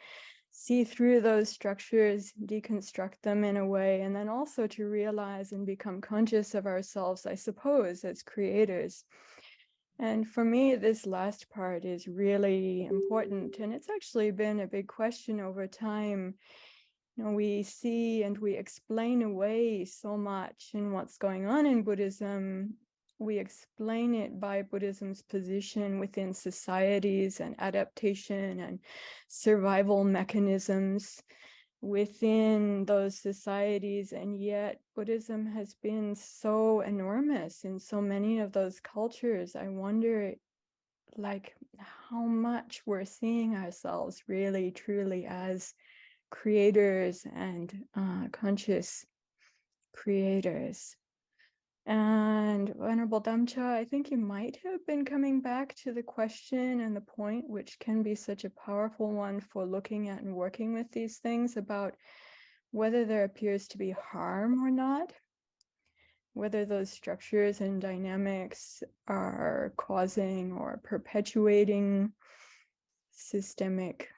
see through those structures, deconstruct them in a way, and then also to realize and become conscious of ourselves, I suppose, as creators. And for me, this last part is really important. And it's actually been a big question over time. We see and we explain away so much in what's going on in Buddhism. We explain it by Buddhism's position within societies and adaptation and survival mechanisms within those societies. And yet Buddhism has been so enormous in so many of those cultures. I wonder like how much we're seeing ourselves really truly as creators and conscious creators. And Venerable Damcho, I think you might have been coming back to the question and the point, which can be such a powerful one for looking at and working with these things, about whether there appears to be harm or not, whether those structures and dynamics are causing or perpetuating systemic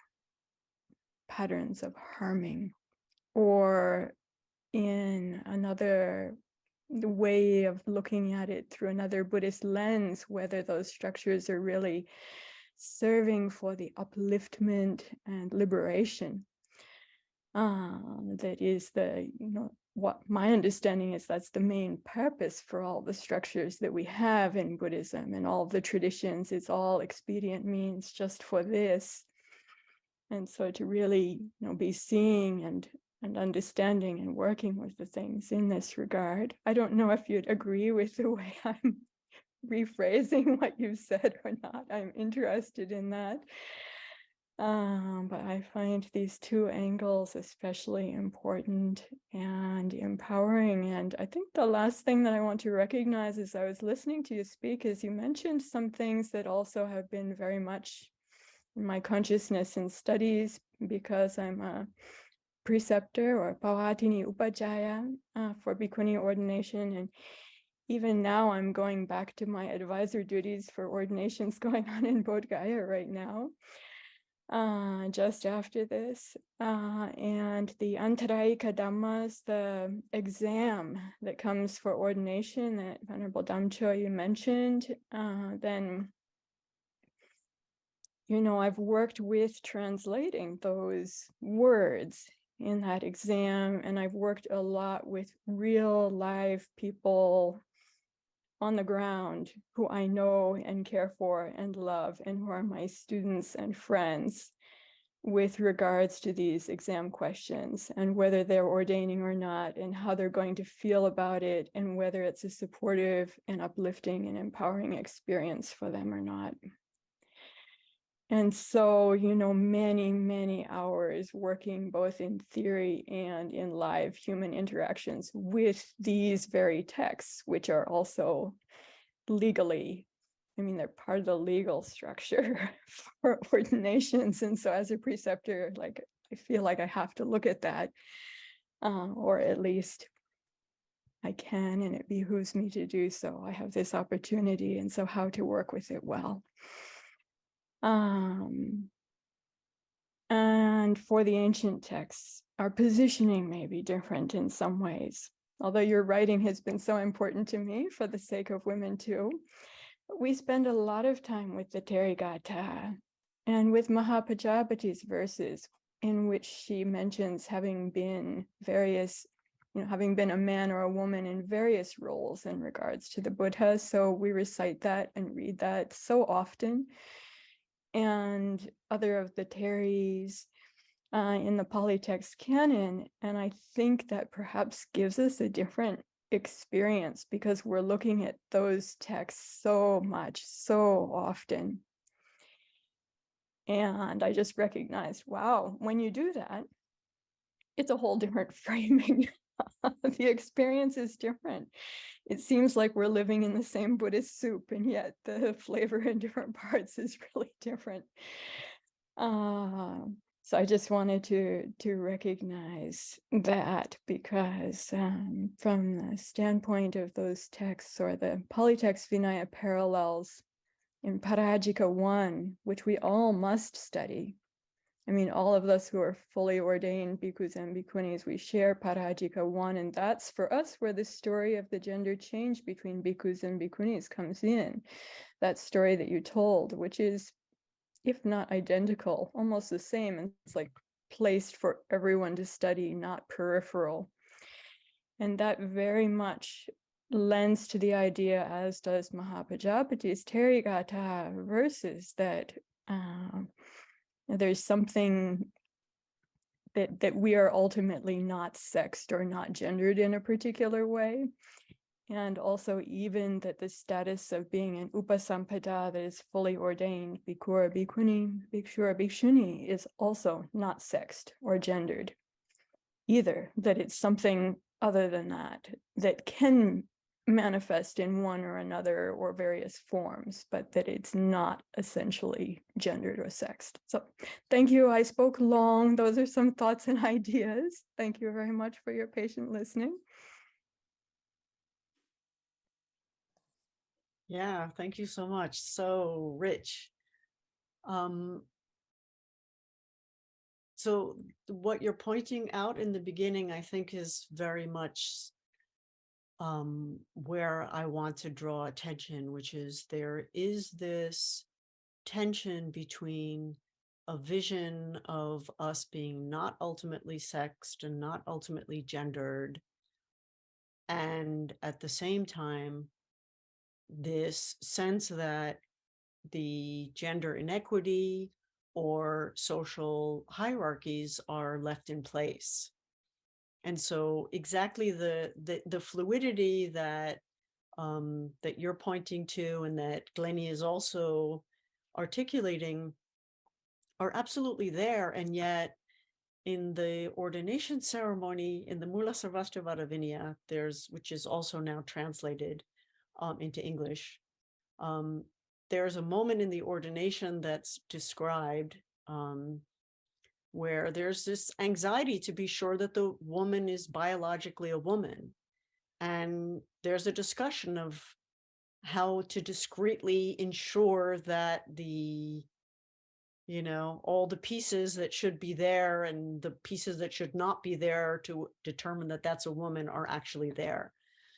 patterns of harming, or in another way of looking at it through another Buddhist lens, whether those structures are really serving for the upliftment and liberation. That is what my understanding is, that's the main purpose for all the structures that we have in Buddhism and all the traditions. It's all expedient means just for this. And so to really be seeing and understanding and working with the things in this regard. I don't know if you'd agree with the way I'm rephrasing what you've said or not. I'm interested in that. But I find these two angles especially important and empowering. And I think the last thing that I want to recognize as I was listening to you speak is you mentioned some things that also have been very much in my consciousness and studies, because I'm a preceptor or Pavatini Upajjhaya for Bhikkhuni ordination. And even now I'm going back to my advisor duties for ordinations going on in Bodh Gaya right now. just after this. And the Antarayika dhammas, the exam that comes for ordination that Venerable Damcho you mentioned, then, you know, I've worked with translating those words in that exam, and I've worked a lot with real live people on the ground who I know and care for and love, and who are my students and friends with regards to these exam questions and whether they're ordaining or not, and how they're going to feel about it, and whether it's a supportive and uplifting and empowering experience for them or not. And so, you know, many, many hours working both in theory and in live human interactions with these very texts, which are also legally, I mean, they're part of the legal structure for ordinations. And so as a preceptor, like, I feel like I have to look at that, or at least I can, and it behooves me to do so. I have this opportunity, and so how to work with it well. And for the ancient texts, our positioning may be different in some ways. Although your writing has been so important to me for the sake of women too, we spend a lot of time with the Therigatha and with Mahapajapati's verses, in which she mentions having been various, you know, having been a man or a woman in various roles in regards to the Buddha. So we recite that and read that so often. And other of the Theris in the polytext canon. And I think that perhaps gives us a different experience because we're looking at those texts so much, so often. And I just recognized, wow, when you do that, it's a whole different framing. The experience is different. It seems like we're living in the same Buddhist soup, and yet the flavor in different parts is really different. So I just wanted to recognize that, because from the standpoint of those texts, or the polytext Vinaya parallels in Parajika 1, which we all must study. I mean, all of us who are fully ordained bhikkhus and bhikkhunis, we share Parajika 1, and that's for us where the story of the gender change between bhikkhus and bhikkhunis comes in. That story that you told, which is, if not identical, almost the same, and it's like placed for everyone to study, not peripheral. And that very much lends to the idea, as does Mahapajapati's Therigatha verses, that there's something that we are ultimately not sexed or not gendered in a particular way. And also even that the status of being an upasampada, that is fully ordained, bhikkhu or bhikkhuni, bhikṣu or bhikṣuṇī, is also not sexed or gendered either, that it's something other than that, that can manifest in one or another or various forms, but that it's not essentially gendered or sexed. So thank you. I spoke long. Those are some thoughts and ideas. Thank you very much for your patient listening. Yeah, thank you so much. So rich. So what you're pointing out in the beginning, I think, is very much where I want to draw attention, which is there is this tension between a vision of us being not ultimately sexed and not ultimately gendered, and at the same time, this sense that the gender inequity or social hierarchies are left in place. And so exactly the fluidity that that you're pointing to, and that Glennie is also articulating, are absolutely there. And yet in the ordination ceremony, in the Mula Sarvastivada Vinaya, which is also now translated into English, there's a moment in the ordination that's described where there's this anxiety to be sure that the woman is biologically a woman. And there's a discussion of how to discreetly ensure that the, all the pieces that should be there and the pieces that should not be there to determine that that's a woman are actually there.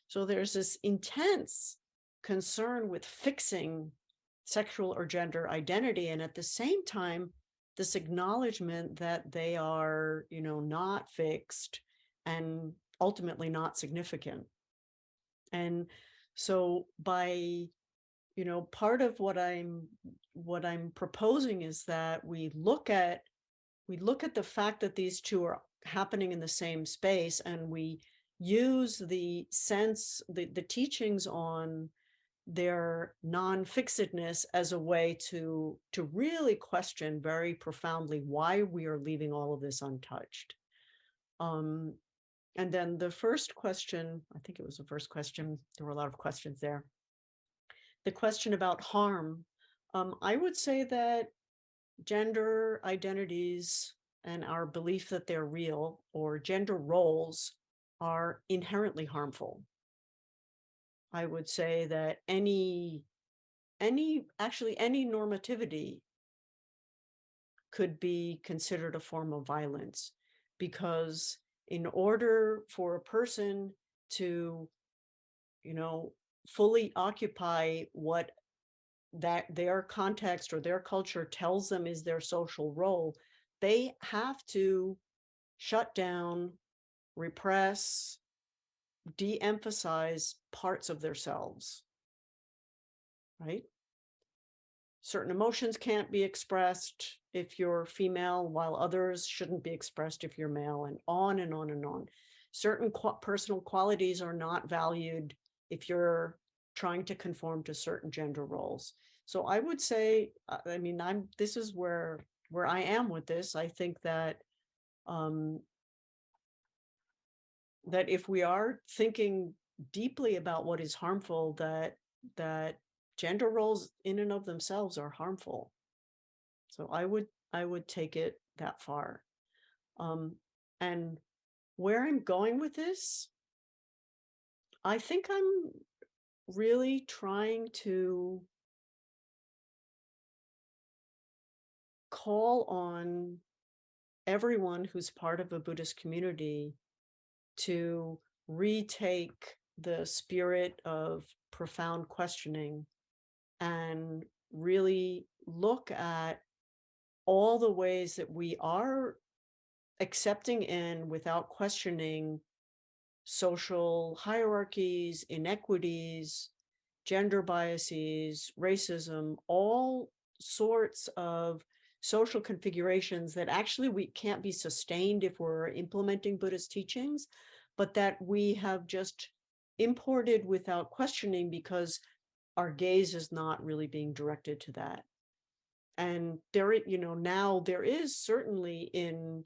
So there's this intense concern with fixing sexual or gender identity, and at the same time, this acknowledgement that they are, not fixed and ultimately not significant. And so by, part of what I'm proposing is that we look at the fact that these two are happening in the same space, and we use the teachings on their non-fixedness as a way to really question very profoundly why we are leaving all of this untouched. And then the first question, I think it was the first question, there were a lot of questions there. The question about harm, I would say that gender identities and our belief that they're real, or gender roles, are inherently harmful. I would say that any normativity could be considered a form of violence, because in order for a person to, fully occupy what that their context or their culture tells them is their social role, they have to shut down, repress, de-emphasize parts of themselves, right? Certain emotions can't be expressed if you're female, while others shouldn't be expressed if you're male, and on and on and on. Certain personal qualities are not valued if you're trying to conform to certain gender roles. So I would say, this is where I am with this. I think that that if we are thinking deeply about what is harmful, that gender roles in and of themselves are harmful. So I would take it that far. And where I'm going with this, I think I'm really trying to call on everyone who's part of a Buddhist community to retake the spirit of profound questioning and really look at all the ways that we are accepting in without questioning social hierarchies, inequities, gender biases, racism, all sorts of social configurations that actually we can't be sustained if we're implementing Buddhist teachings, but that we have just imported without questioning because our gaze is not really being directed to that. And there, now there is certainly in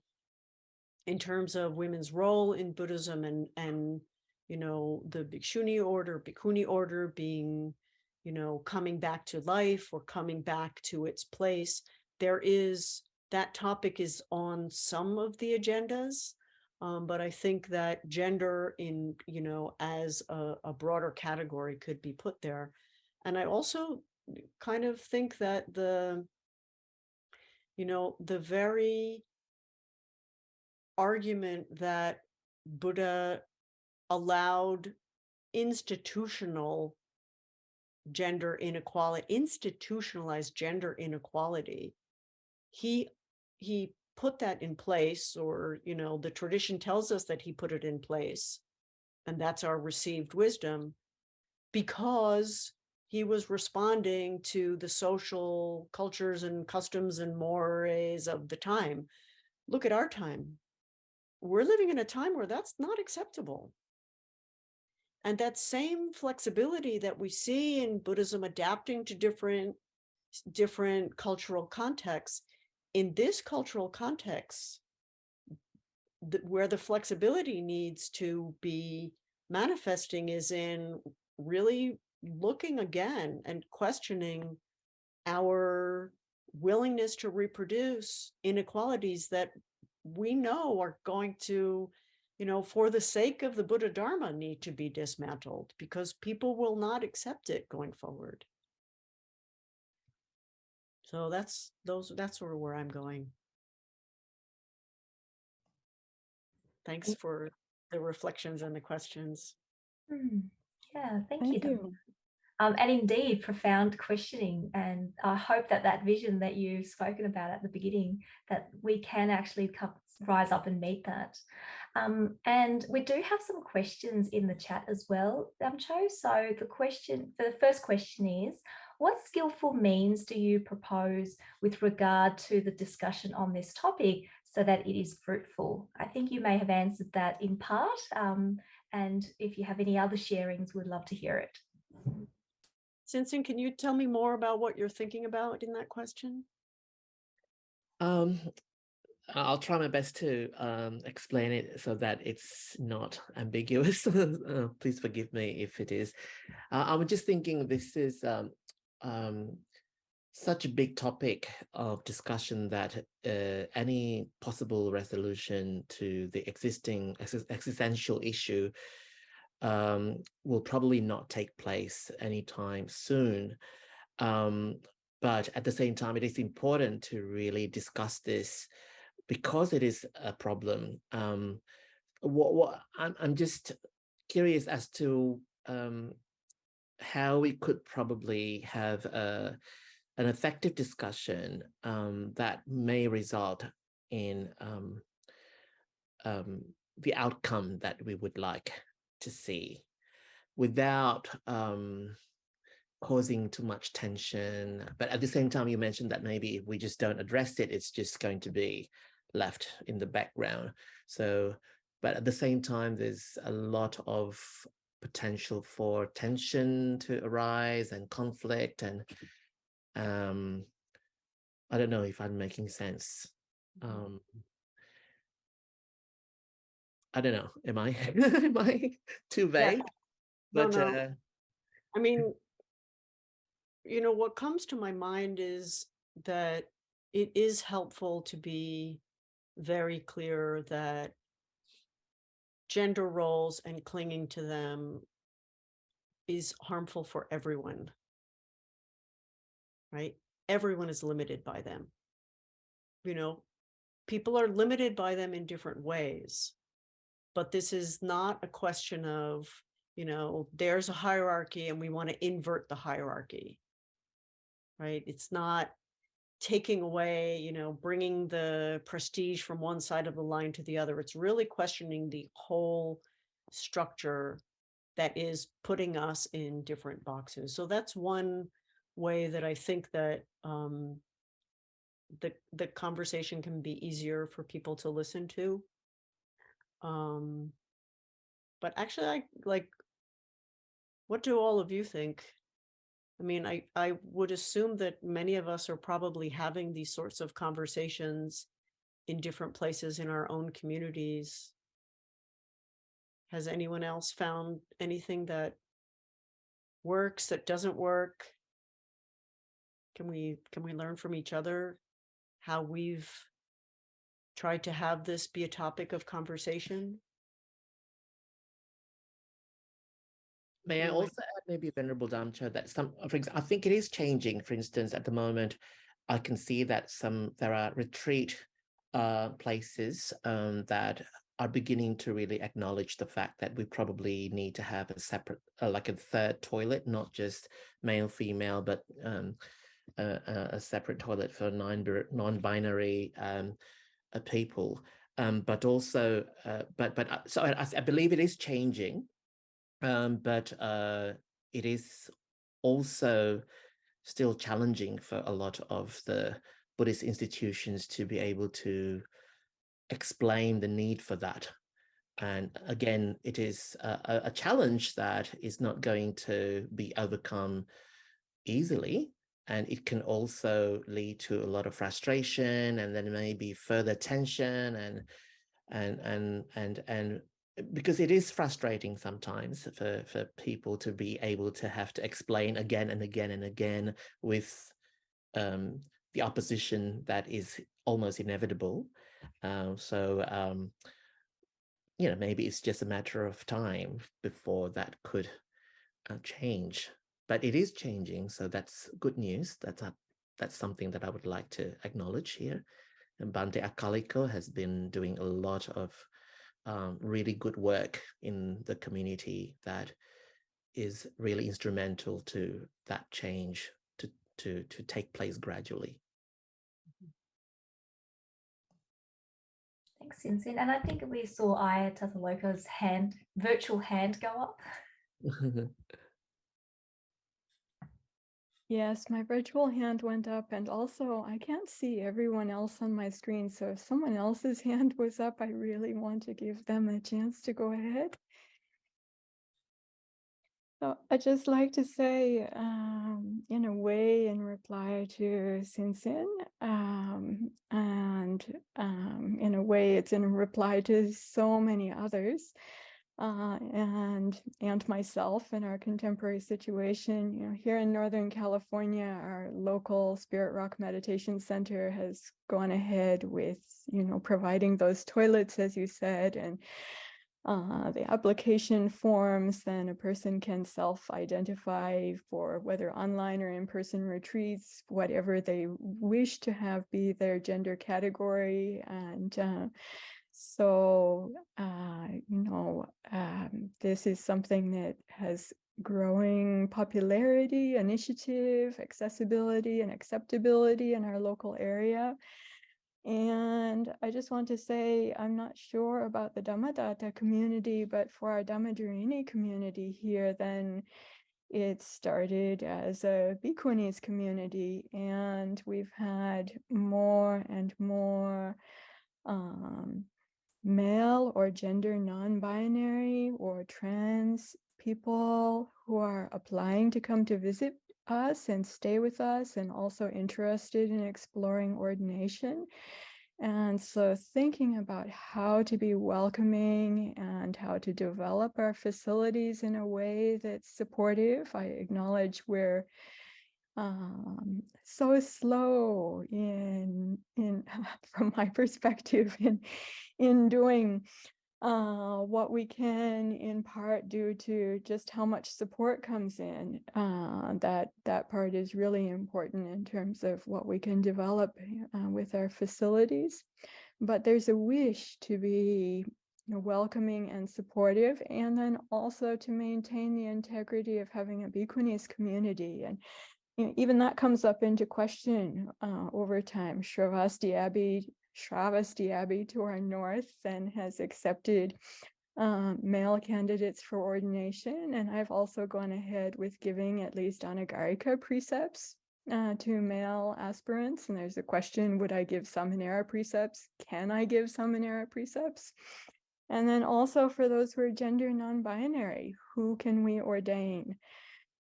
terms of women's role in Buddhism and the Bhikṣuṇī order, Bhikkhuni order being, coming back to life or coming back to its place. That topic is on some of the agendas, but I think that gender in, as a broader category could be put there. And I also kind of think that the very argument that Buddha allowed institutionalized gender inequality, he put that in place, or the tradition tells us that he put it in place, and that's our received wisdom, because he was responding to the social cultures and customs and mores of the time. Look at our time. We're living in a time where that's not acceptable. And that same flexibility that we see in Buddhism adapting to different cultural contexts, in this cultural context, where the flexibility needs to be manifesting is in really looking again and questioning our willingness to reproduce inequalities that we know are going to, for the sake of the Buddhadharma, need to be dismantled, because people will not accept it going forward. So that's sort of where I'm going. Thanks for the reflections and the questions. Yeah, thank you. Thank you. And indeed, profound questioning. And I hope that that vision that you've spoken about at the beginning, that we can actually rise up and meet that. And we do have some questions in the chat as well, Damcho. So the first question is, what skillful means do you propose with regard to the discussion on this topic so that it is fruitful? I think you may have answered that in part. And if you have any other sharings, we'd love to hear it. Sinsen, can you tell me more about what you're thinking about in that question? I'll try my best to explain it so that it's not ambiguous. Please forgive me if it is. I was just thinking this is such a big topic of discussion that any possible resolution to the existing existential issue will probably not take place anytime soon. But at the same time, it is important to really discuss this because it is a problem. I'm just curious as to how we could probably have an effective discussion that may result in the outcome that we would like to see without causing too much tension. But at the same time, you mentioned that maybe if we just don't address it, it's just going to be left in the background. So, but at the same time, there's a lot of potential for tension to arise and conflict. And I don't know if I'm making sense. I don't know. Am I am I too vague? Yeah. But no. I mean, you know, what comes to my mind is that it is helpful to be very clear that gender roles and clinging to them is harmful for everyone, right? Everyone is limited by them. You know, people are limited by them in different ways, but this is not a question of, you know, there's a hierarchy and we want to invert the hierarchy, right? It's not taking away, you know, bringing the prestige from one side of the line to the other. It's really questioning the whole structure that is putting us in different boxes. So that's one way that I think that the conversation can be easier for people to listen to. But actually, I like, what do all of you think? I mean, I would assume that many of us are probably having these sorts of conversations in different places in our own communities. Has anyone else found anything that works, that doesn't work? Can we learn from each other how we've tried to have this be a topic of conversation? may I also add, maybe Venerable Damcho, that for example, I think it is changing. For instance, at the moment, I can see that there are retreat places that are beginning to really acknowledge the fact that we probably need to have a separate, like a third toilet, not just male, female, but a separate toilet for non-binary people. But also, so I believe it is changing. But it is also still challenging for a lot of the Buddhist institutions to be able to explain the need for that. And again, it is a challenge that is not going to be overcome easily. And it can also lead to a lot of frustration, and then maybe further tension and because it is frustrating sometimes for people to be able to have to explain again and again and again with the opposition that is almost inevitable. You know, maybe it's just a matter of time before that could change. But it is changing, so that's good news. that's something that I would like to acknowledge here. And Bante Akaliko has been doing a lot of really good work in the community that is really instrumental to that change to take place gradually. Thanks, Sinsin. And I think we saw Aya Tataloka's virtual hand go up. Yes, my virtual hand went up, and also I can't see everyone else on my screen. So if someone else's hand was up, I really want to give them a chance to go ahead. So I'd just like to say, in a way, in reply to Sinsin, and in a way, it's in reply to so many others, and myself in our contemporary situation. You know, here in Northern California, our local Spirit Rock Meditation Center has gone ahead with, you know, providing those toilets, as you said, and the application forms. Then a person can self-identify for whether online or in-person retreats, whatever they wish to have be their gender category. And this is something that has growing popularity, initiative, accessibility, and acceptability in our local area. And I just want to say, I'm not sure about the Dhammadatta community, but for our Dhammadharani community here, then it started as a Bhikkhunis community, and we've had more and more male or gender non-binary or trans people who are applying to come to visit us and stay with us, and also interested in exploring ordination. And so thinking about how to be welcoming and how to develop our facilities in a way that's supportive. I acknowledge we're so slow in from my perspective in doing what we can, in part due to just how much support comes in. That part is really important in terms of what we can develop with our facilities. But there's a wish to be, you know, welcoming and supportive, and then also to maintain the integrity of having a Bhikkhunis community. And you know, even that comes up into question over time. Shravasti Abbey to our north then has accepted male candidates for ordination, and I've also gone ahead with giving at least Anagarika precepts to male aspirants. And there's a question, would I give Samanera precepts? Can I give Samanera precepts? And then also for those who are gender non-binary, who can we ordain?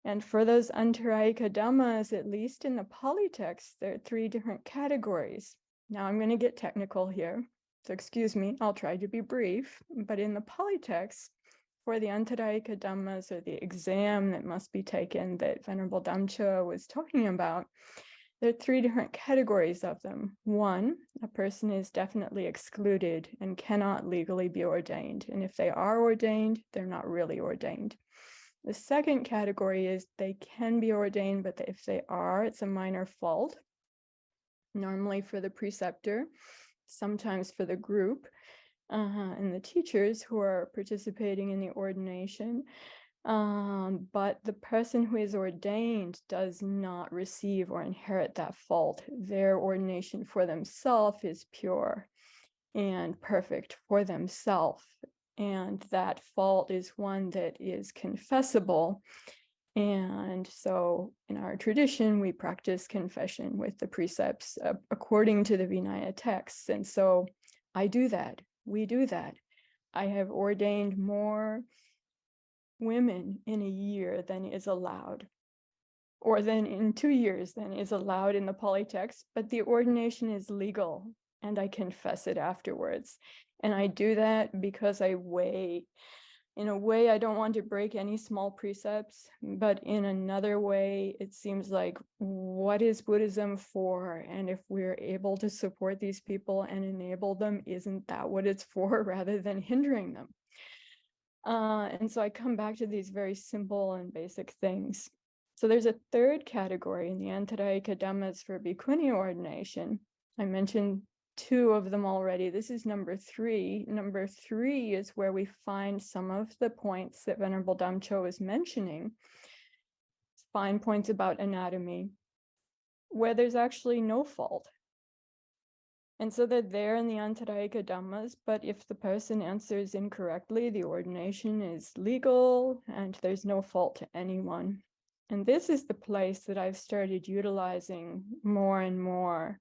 And for those Antarayika dhammas, at least in the Pali text, there are 3 different categories. Now I'm going to get technical here, so excuse me, I'll try to be brief. But in the Pali text, for the Antarayika dhammas, or the exam that must be taken that Venerable Damcho was talking about, there are 3 different categories of them. 1, a person is definitely excluded and cannot legally be ordained. And if they are ordained, they're not really ordained. The second category is they can be ordained, but if they are, it's a minor fault, normally for the preceptor, sometimes for the group, and the teachers who are participating in the ordination. But the person who is ordained does not receive or inherit that fault. Their ordination for themselves is pure and perfect for themselves. And that fault is one that is confessable. And so in our tradition, we practice confession with the precepts according to the Vinaya texts. And so I do that. We do that. I have ordained more women in a year than is allowed, or than in 2 years than is allowed in the Pali text, but the ordination is legal and I confess it afterwards. And I do that because I weigh, in a way, I don't want to break any small precepts, but in another way, it seems like, what is Buddhism for? And if we're able to support these people and enable them, isn't that what it's for, rather than hindering them? And so I come back to these very simple and basic things. So there's a third category in the Antarayika dhammas for bhikkhuni ordination. I mentioned 2 of them already. This is number 3. Number 3 is where we find some of the points that Venerable Damcho is mentioning. Fine points about anatomy, where there's actually no fault. And so they're there in the Antarayika dhammas, but if the person answers incorrectly, the ordination is legal and there's no fault to anyone. And this is the place that I've started utilizing more and more.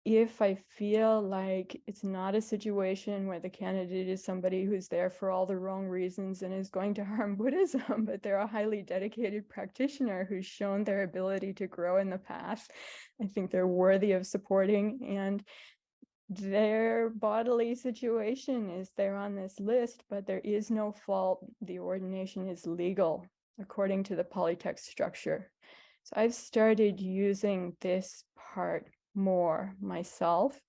If I feel like it's not a situation where the candidate is somebody who's there for all the wrong reasons and is going to harm Buddhism, but they're a highly dedicated practitioner who's shown their ability to grow in the path, I think they're worthy of supporting. And their bodily situation is there on this list, but there is no fault. The ordination is legal according to the polytext structure. So I've started using this part more myself.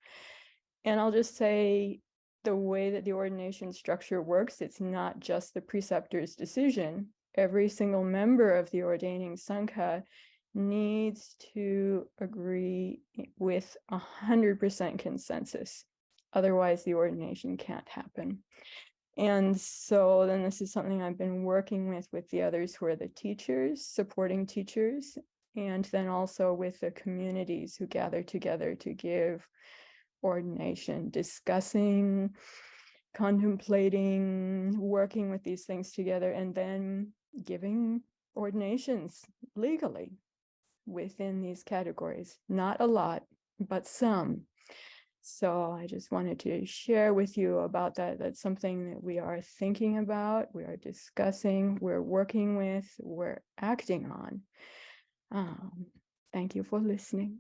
And I'll just say the way that the ordination structure works, it's not just the preceptor's decision. Every single member of the ordaining Sangha needs to agree with 100% consensus. Otherwise, the ordination can't happen. And so then this is something I've been working with the others who are the teachers, supporting teachers, and then also with the communities who gather together to give ordination, discussing, contemplating, working with these things together, and then giving ordinations legally within these categories. Not a lot, but some. So I just wanted to share with you about that. That's something that we are thinking about, we are discussing, we're working with, we're acting on. Thank you for listening.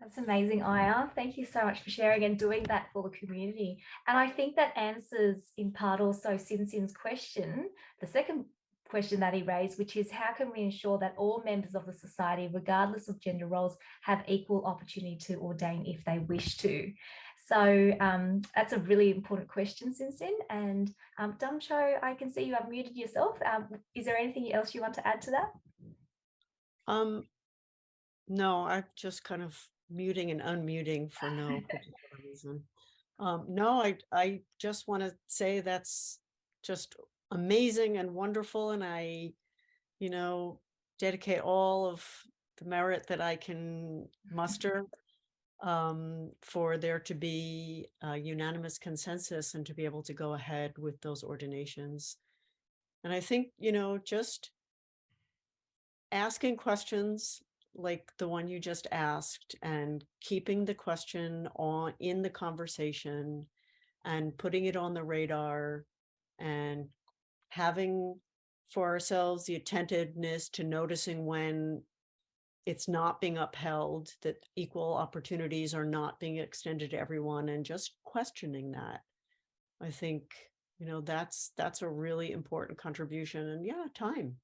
That's amazing, Aya. Thank you so much for sharing and doing that for the community. And I think that answers in part also Sin's question, the second question that he raised, which is how can we ensure that all members of the society, regardless of gender roles, have equal opportunity to ordain if they wish to? So that's a really important question, Sin. And Damcho, I can see you have muted yourself. Is there anything else you want to add to that? No, I'm just kind of muting and unmuting for no particular reason. No, I just want to say that's just amazing and wonderful, and I, dedicate all of the merit that I can muster for there to be a unanimous consensus and to be able to go ahead with those ordinations. And I think, just asking questions like the one you just asked and keeping the question in the conversation and putting it on the radar and having for ourselves the attentiveness to noticing when it's not being upheld, that equal opportunities are not being extended to everyone, and just questioning that. I think, that's a really important contribution. And yeah, time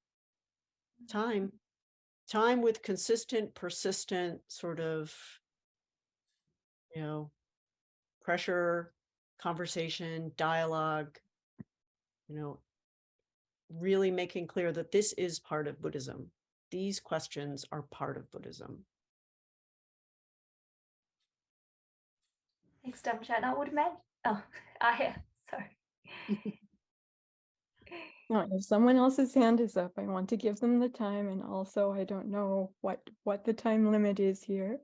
with consistent, persistent sort of, pressure, conversation, dialogue, really making clear that this is part of Buddhism. These questions are part of Buddhism. Thanks, Damcho. And I would imagine, sorry. No, if someone else's hand is up, I want to give them the time. And also, I don't know what the time limit is here.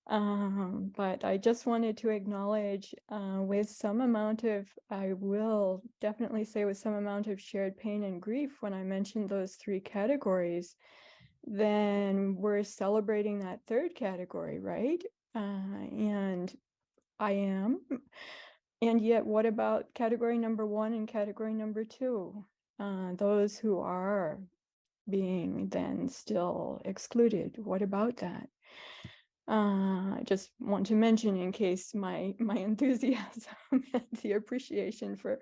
But I just wanted to acknowledge with some amount of, I will definitely say with some amount of shared pain and grief when I mentioned those 3 categories, then we're celebrating that 3rd category, right? And I am. And yet, what about category number 1 and category number 2? Those who are being then still excluded. What about that? I just want to mention, in case my enthusiasm and the appreciation for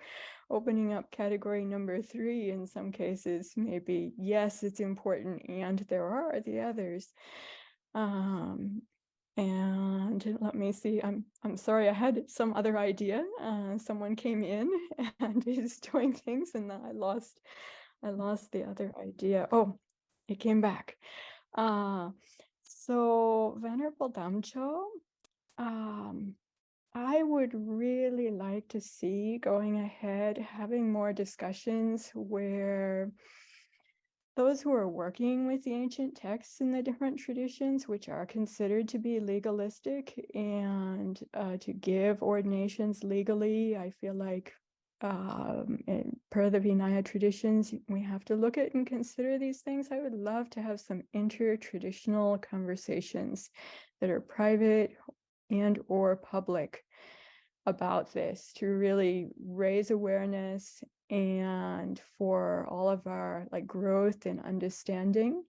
opening up category number 3 in some cases, maybe, yes, it's important, and there are the others. And let me see, I'm sorry, I had some other idea. Someone came in and is doing things, and I lost I lost the other idea. Oh, it came back. So Venerable Damcho, I would really like to see going ahead, having more discussions where those who are working with the ancient texts in the different traditions, which are considered to be legalistic, and to give ordinations legally, I feel like per the Vinaya traditions, we have to look at and consider these things. I would love to have some inter-traditional conversations that are private and or public about this to really raise awareness and for all of our like growth and understanding.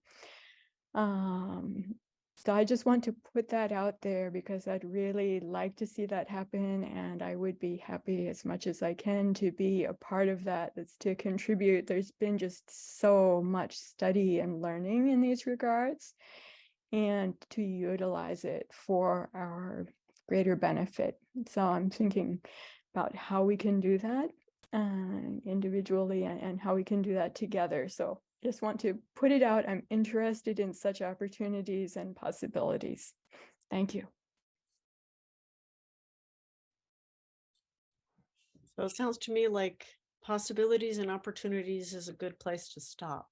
So I just want to put that out there because I'd really like to see that happen, and I would be happy as much as I can to be a part of that. That's to contribute. There's been just so much study and learning in these regards, and to utilize it for our greater benefit. So I'm thinking about how we can do that individually and how we can do that together. So just want to put it out. I'm interested in such opportunities and possibilities. Thank you. So it sounds to me like possibilities and opportunities is a good place to stop.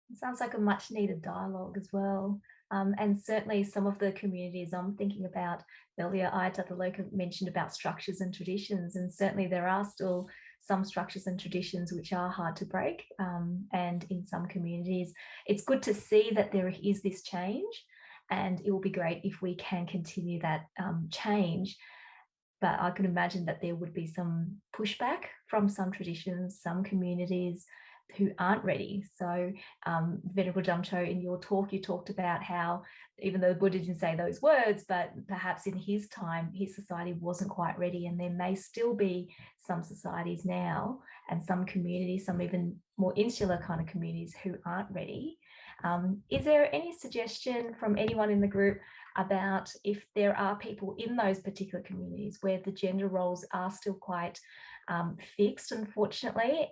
It sounds like a much needed dialogue as well. And certainly some of the communities I'm thinking about earlier, Jataka mentioned about structures and traditions, and certainly there are still some structures and traditions which are hard to break. And in some communities, it's good to see that there is this change, and it will be great if we can continue that change. But I can imagine that there would be some pushback from some traditions, some communities who aren't ready. So Venerable Damcho, in your talk, you talked about how even though the Buddha didn't say those words, but perhaps in his time, his society wasn't quite ready, and there may still be some societies now and some communities, some even more insular kind of communities who aren't ready. Is there any suggestion from anyone in the group about if there are people in those particular communities where the gender roles are still quite fixed, unfortunately,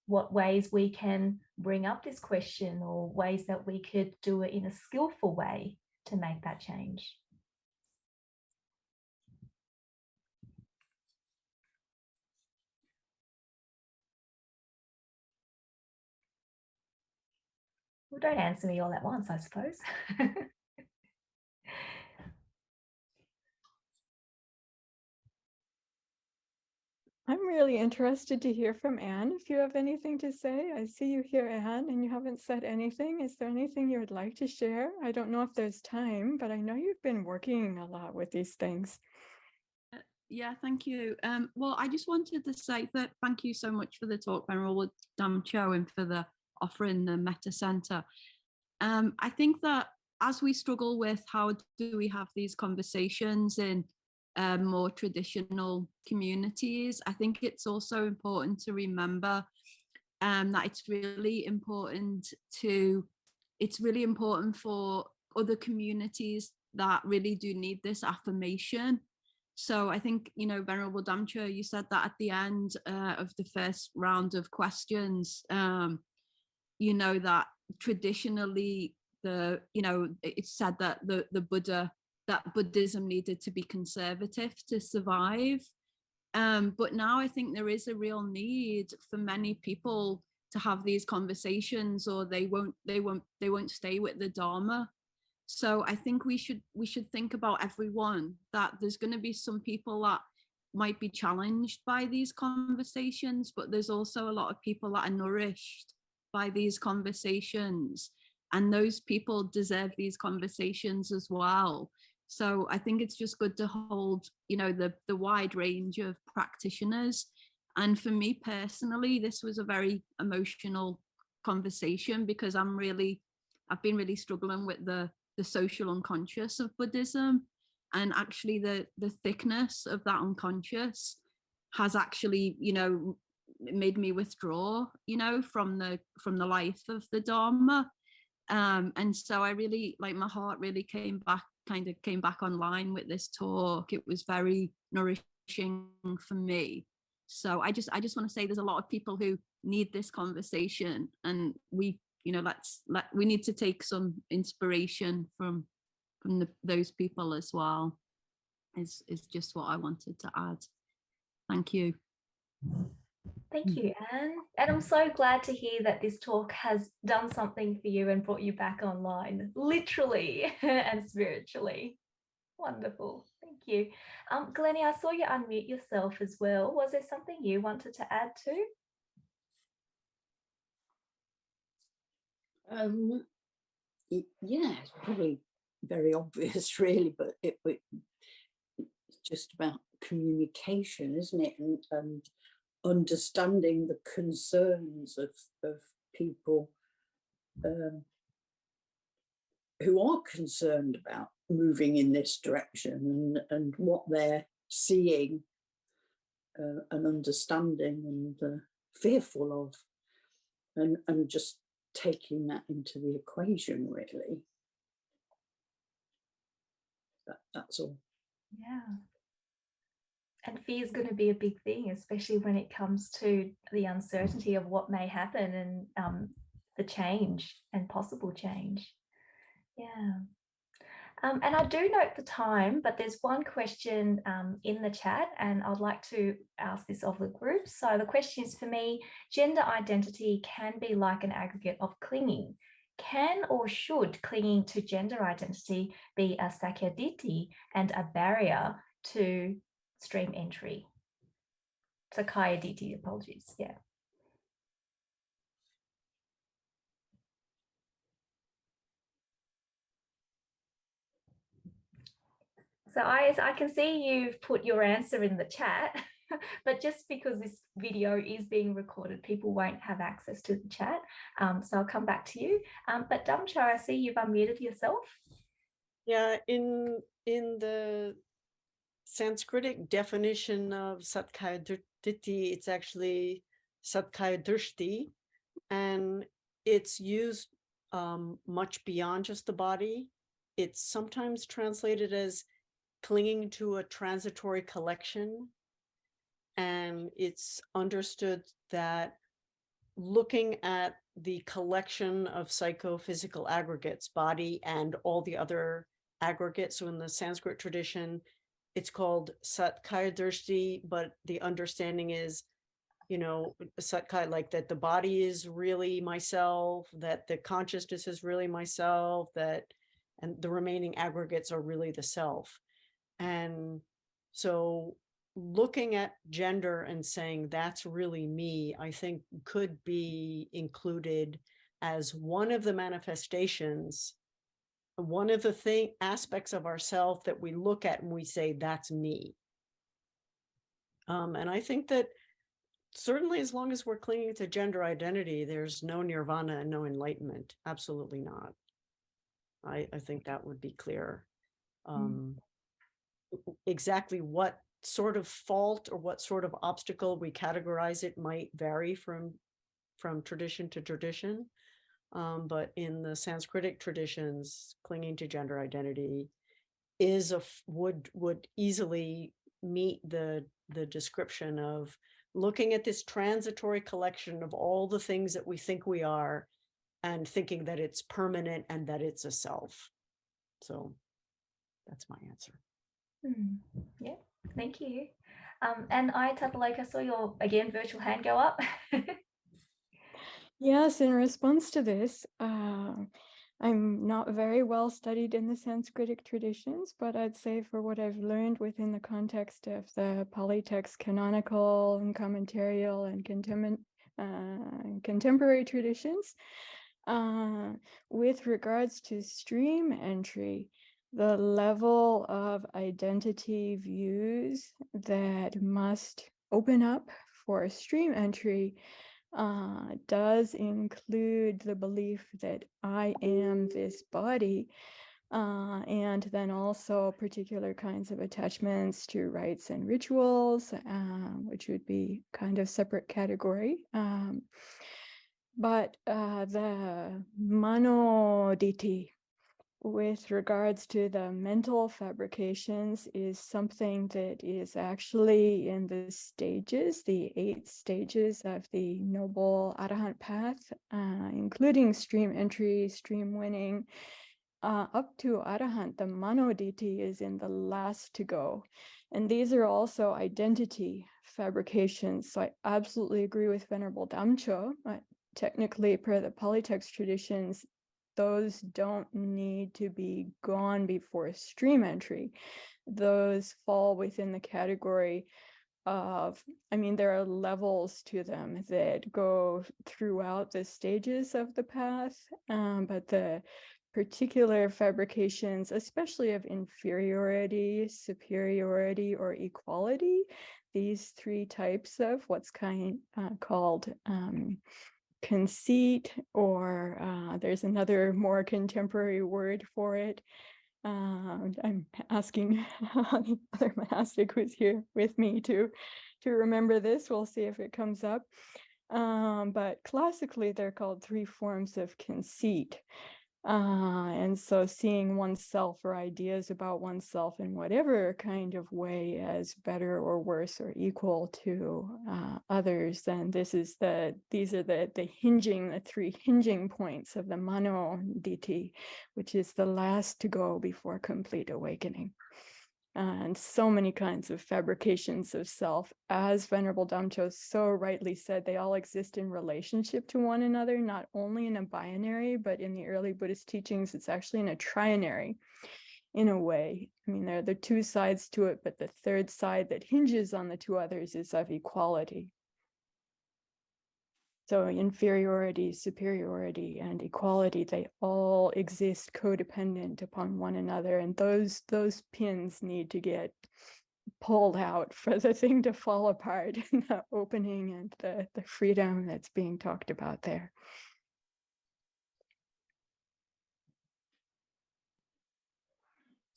what ways we can bring up this question, or ways that we could do it in a skillful way to make that change? Well, don't answer me all at once, I suppose. I'm really interested to hear from Anne. If you have anything to say, I see you here, Anne, and you haven't said anything. Is there anything you would like to share? I don't know if there's time, but I know you've been working a lot with these things. Yeah, thank you. Well, I just wanted to say that thank you so much for the talk, Venerable Damcho, and for the offering the Metta Center. I think that as we struggle with how do we have these conversations in more traditional communities, I think it's also important to remember that it's really important for other communities that really do need this affirmation. So I think, Venerable Damcho, you said that at the end of the first round of questions, that traditionally it's said that that Buddhism needed to be conservative to survive. But now I think there is a real need for many people to have these conversations, or they won't stay with the Dharma. So I think we should think about everyone, that there's going to be some people that might be challenged by these conversations, but there's also a lot of people that are nourished by these conversations, and those people deserve these conversations as well. So I think it's just good to hold, the wide range of practitioners. And for me personally, this was a very emotional conversation, because I've been really struggling with the social unconscious of Buddhism, and actually the thickness of that unconscious has actually, made me withdraw, from the life of the Dharma. And so I really, my heart really came back online with this talk. It was very nourishing for me. So I just want to say there's a lot of people who need this conversation, and we, you know, we need to take some inspiration from those people as well. Is just what I wanted to add. Thank you. Thank you, Anne. And I'm so glad to hear that this talk has done something for you and brought you back online, literally and spiritually. Wonderful. Thank you. Glennie, I saw you unmute yourself as well. Was there something you wanted to add to? Yeah, it's probably very obvious, really, but it's just about communication, isn't it? And understanding the concerns of people who are concerned about moving in this direction, and what they're seeing and understanding and fearful of, and just taking that into the equation, really. That's all. Yeah. And fear is going to be a big thing, especially when it comes to the uncertainty of what may happen and the change and possible change. Yeah. And I do note the time, but there's one question in the chat, and I'd like to ask this of the group. So the question is, for me, gender identity can be like an aggregate of clinging. Can or should clinging to gender identity be a sakyaditi and a barrier to stream entry? Sakayaditi, apologies, yeah. So I can see you've put your answer in the chat, but just because this video is being recorded, people won't have access to the chat. So I'll come back to you. But Damcho, I see you've unmuted yourself. Yeah, in the Sanskritic definition of satkaya drishti, it's actually satkaya drishti, and it's used much beyond just the body. It's sometimes translated as clinging to a transitory collection, and it's understood that looking at the collection of psychophysical aggregates, body and all the other aggregates. So in the Sanskrit tradition, it's called satkaya drishti, but the understanding is, you know, satkaya, like that the body is really myself, that the consciousness is really myself, that, and the remaining aggregates are really the self. And so looking at gender and saying that's really me, I think could be included as one of the manifestations, one of the aspects of ourself that we look at and we say that's me. And I think that certainly as long as we're clinging to gender identity, there's no nirvana and no enlightenment. Absolutely not. I think that would be clear. Exactly what sort of fault or what sort of obstacle we categorize it might vary from tradition to tradition. But in the Sanskritic traditions, clinging to gender identity is would easily meet the description of looking at this transitory collection of all the things that we think we are and thinking that it's permanent and that it's a self. So that's my answer. Yeah, thank you. And I, Tataloka, saw your, again, virtual hand go up. Yes, in response to this, I'm not very well studied in the Sanskritic traditions, but I'd say for what I've learned within the context of the Pali text, canonical and commentarial and contemporary traditions, with regards to stream entry, the level of identity views that must open up for stream entry does include the belief that I am this body, and then also particular kinds of attachments to rites and rituals, which would be kind of separate category. But the manoditi, with regards to the mental fabrications is something that is actually in the stages, the 8 stages of the Noble Arahant path, including stream entry, stream winning, up to Arahant. The Manoditi is in the last to go. And these are also identity fabrications. So I absolutely agree with Venerable Damcho. Technically, per the polytext traditions, those don't need to be gone before stream entry. Those fall within the category of, I mean, there are levels to them that go throughout the stages of the path, but the particular fabrications, especially of inferiority, superiority, or equality, these 3 types of what's called conceit, or there's another more contemporary word for it. I'm asking the other monastic who's here with me to remember this. We'll see if it comes up. But classically, they're called 3 forms of conceit. And so seeing oneself or ideas about oneself in whatever kind of way as better or worse or equal to others, then these are the 3 hinging points of the Mano Diti, which is the last to go before complete awakening. And so many kinds of fabrications of self. As Venerable Damcho so rightly said, they all exist in relationship to one another, not only in a binary, but in the early Buddhist teachings, it's actually in a trinary in a way. I mean, there are the 2 sides to it, but the 3rd side that hinges on the 2 others is of equality. So inferiority, superiority, and equality, they all exist codependent upon one another. And those pins need to get pulled out for the thing to fall apart in the opening and the freedom that's being talked about there.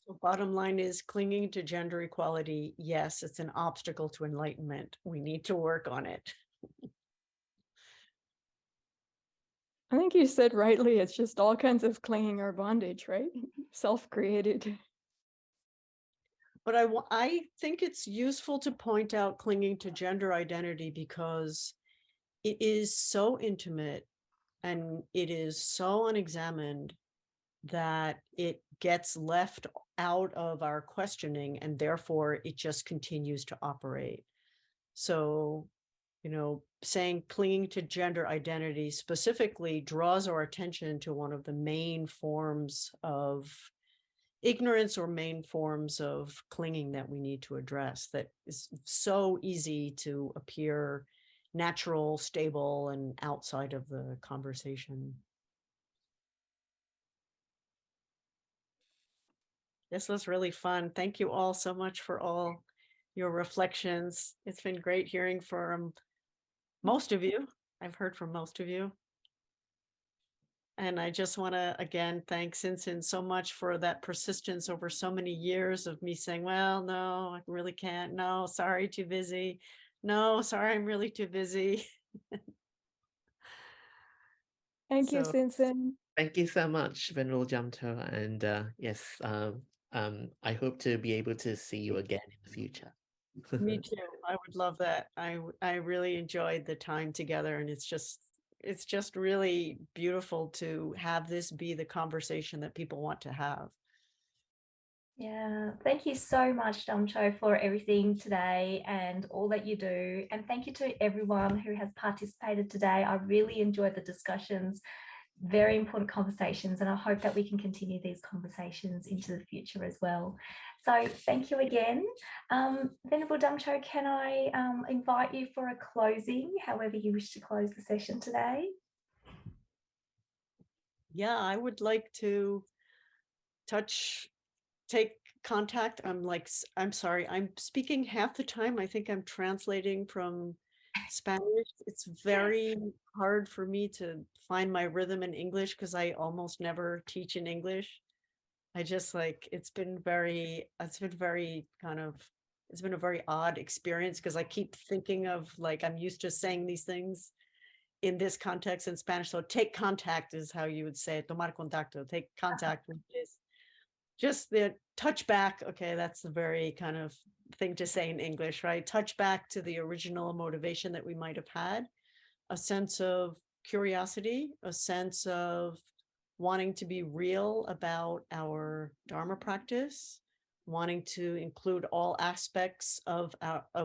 So bottom line is clinging to gender equality. Yes, it's an obstacle to enlightenment. We need to work on it. I think you said rightly, it's just all kinds of clinging or bondage, right? Self-created. But I think it's useful to point out clinging to gender identity because it is so intimate and it is so unexamined that it gets left out of our questioning, and therefore it just continues to operate. So, saying clinging to gender identity specifically draws our attention to one of the main forms of ignorance or main forms of clinging that we need to address, that is so easy to appear natural, stable, and outside of the conversation. This was really fun. Thank you all so much for all your reflections. It's been great hearing from most of you. I've heard from most of you. And I just want to, again, thank Sinsin so much for that persistence over so many years of me saying, well, no, I really can't. No, sorry, too busy. No, sorry, I'm really too busy. Thank you, Sinsin. Thank you so much, Venerable Damcho. And yes, I hope to be able to see you again in the future. Me too. I would love that. I really enjoyed the time together, and it's just really beautiful to have this be the conversation that people want to have. Yeah, thank you so much, Damcho, for everything today and all that you do. And thank you to everyone who has participated today. I really enjoyed the discussions, very important conversations, and I hope that we can continue these conversations into the future as well. So thank you again. Venerable Damcho, can I invite you for a closing, however you wish to close the session today? Yeah, I would like to take contact. I'm sorry, I'm speaking half the time. I think I'm translating from Spanish. It's very hard for me to find my rhythm in English because I almost never teach in English. I just it's been a very odd experience because I keep thinking of I'm used to saying these things in this context in Spanish. So take contact is how you would say it, tomar contacto, take contact, which is just the touch back. Okay, that's a very kind of thing to say in English, right? Touch back to the original motivation that we might have had, a sense of curiosity, a sense of wanting to be real about our Dharma practice, wanting to include all aspects of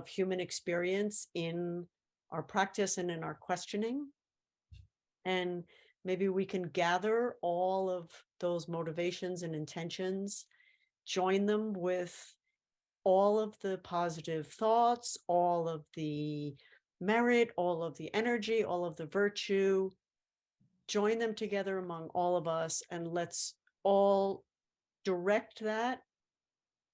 human experience in our practice and in our questioning. And maybe we can gather all of those motivations and intentions, join them with all of the positive thoughts, all of the merit, all of the energy, all of the virtue, join them together among all of us, and let's all direct that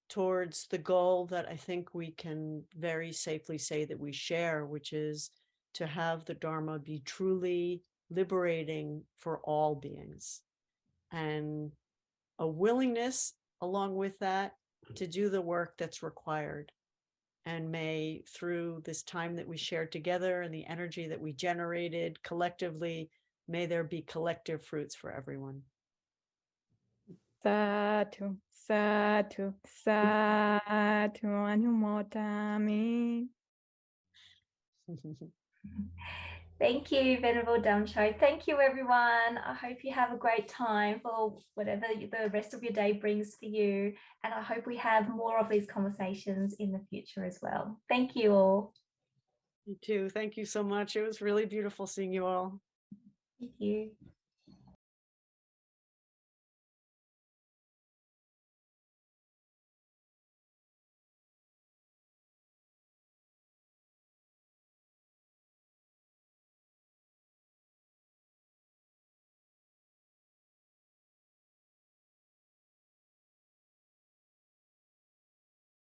towards the goal that I think we can very safely say that we share, which is to have the Dharma be truly liberating for all beings, and a willingness along with that to do the work that's required. And may, through this time that we shared together and the energy that we generated collectively, may there be collective fruits for everyone. Sadhu, sadhu, sadhu, anumodami. Thank you, Venerable Damcho. Thank you, everyone. I hope you have a great time for whatever the rest of your day brings for you. And I hope we have more of these conversations in the future as well. Thank you all. You too. Thank you so much. It was really beautiful seeing you all. Thank you.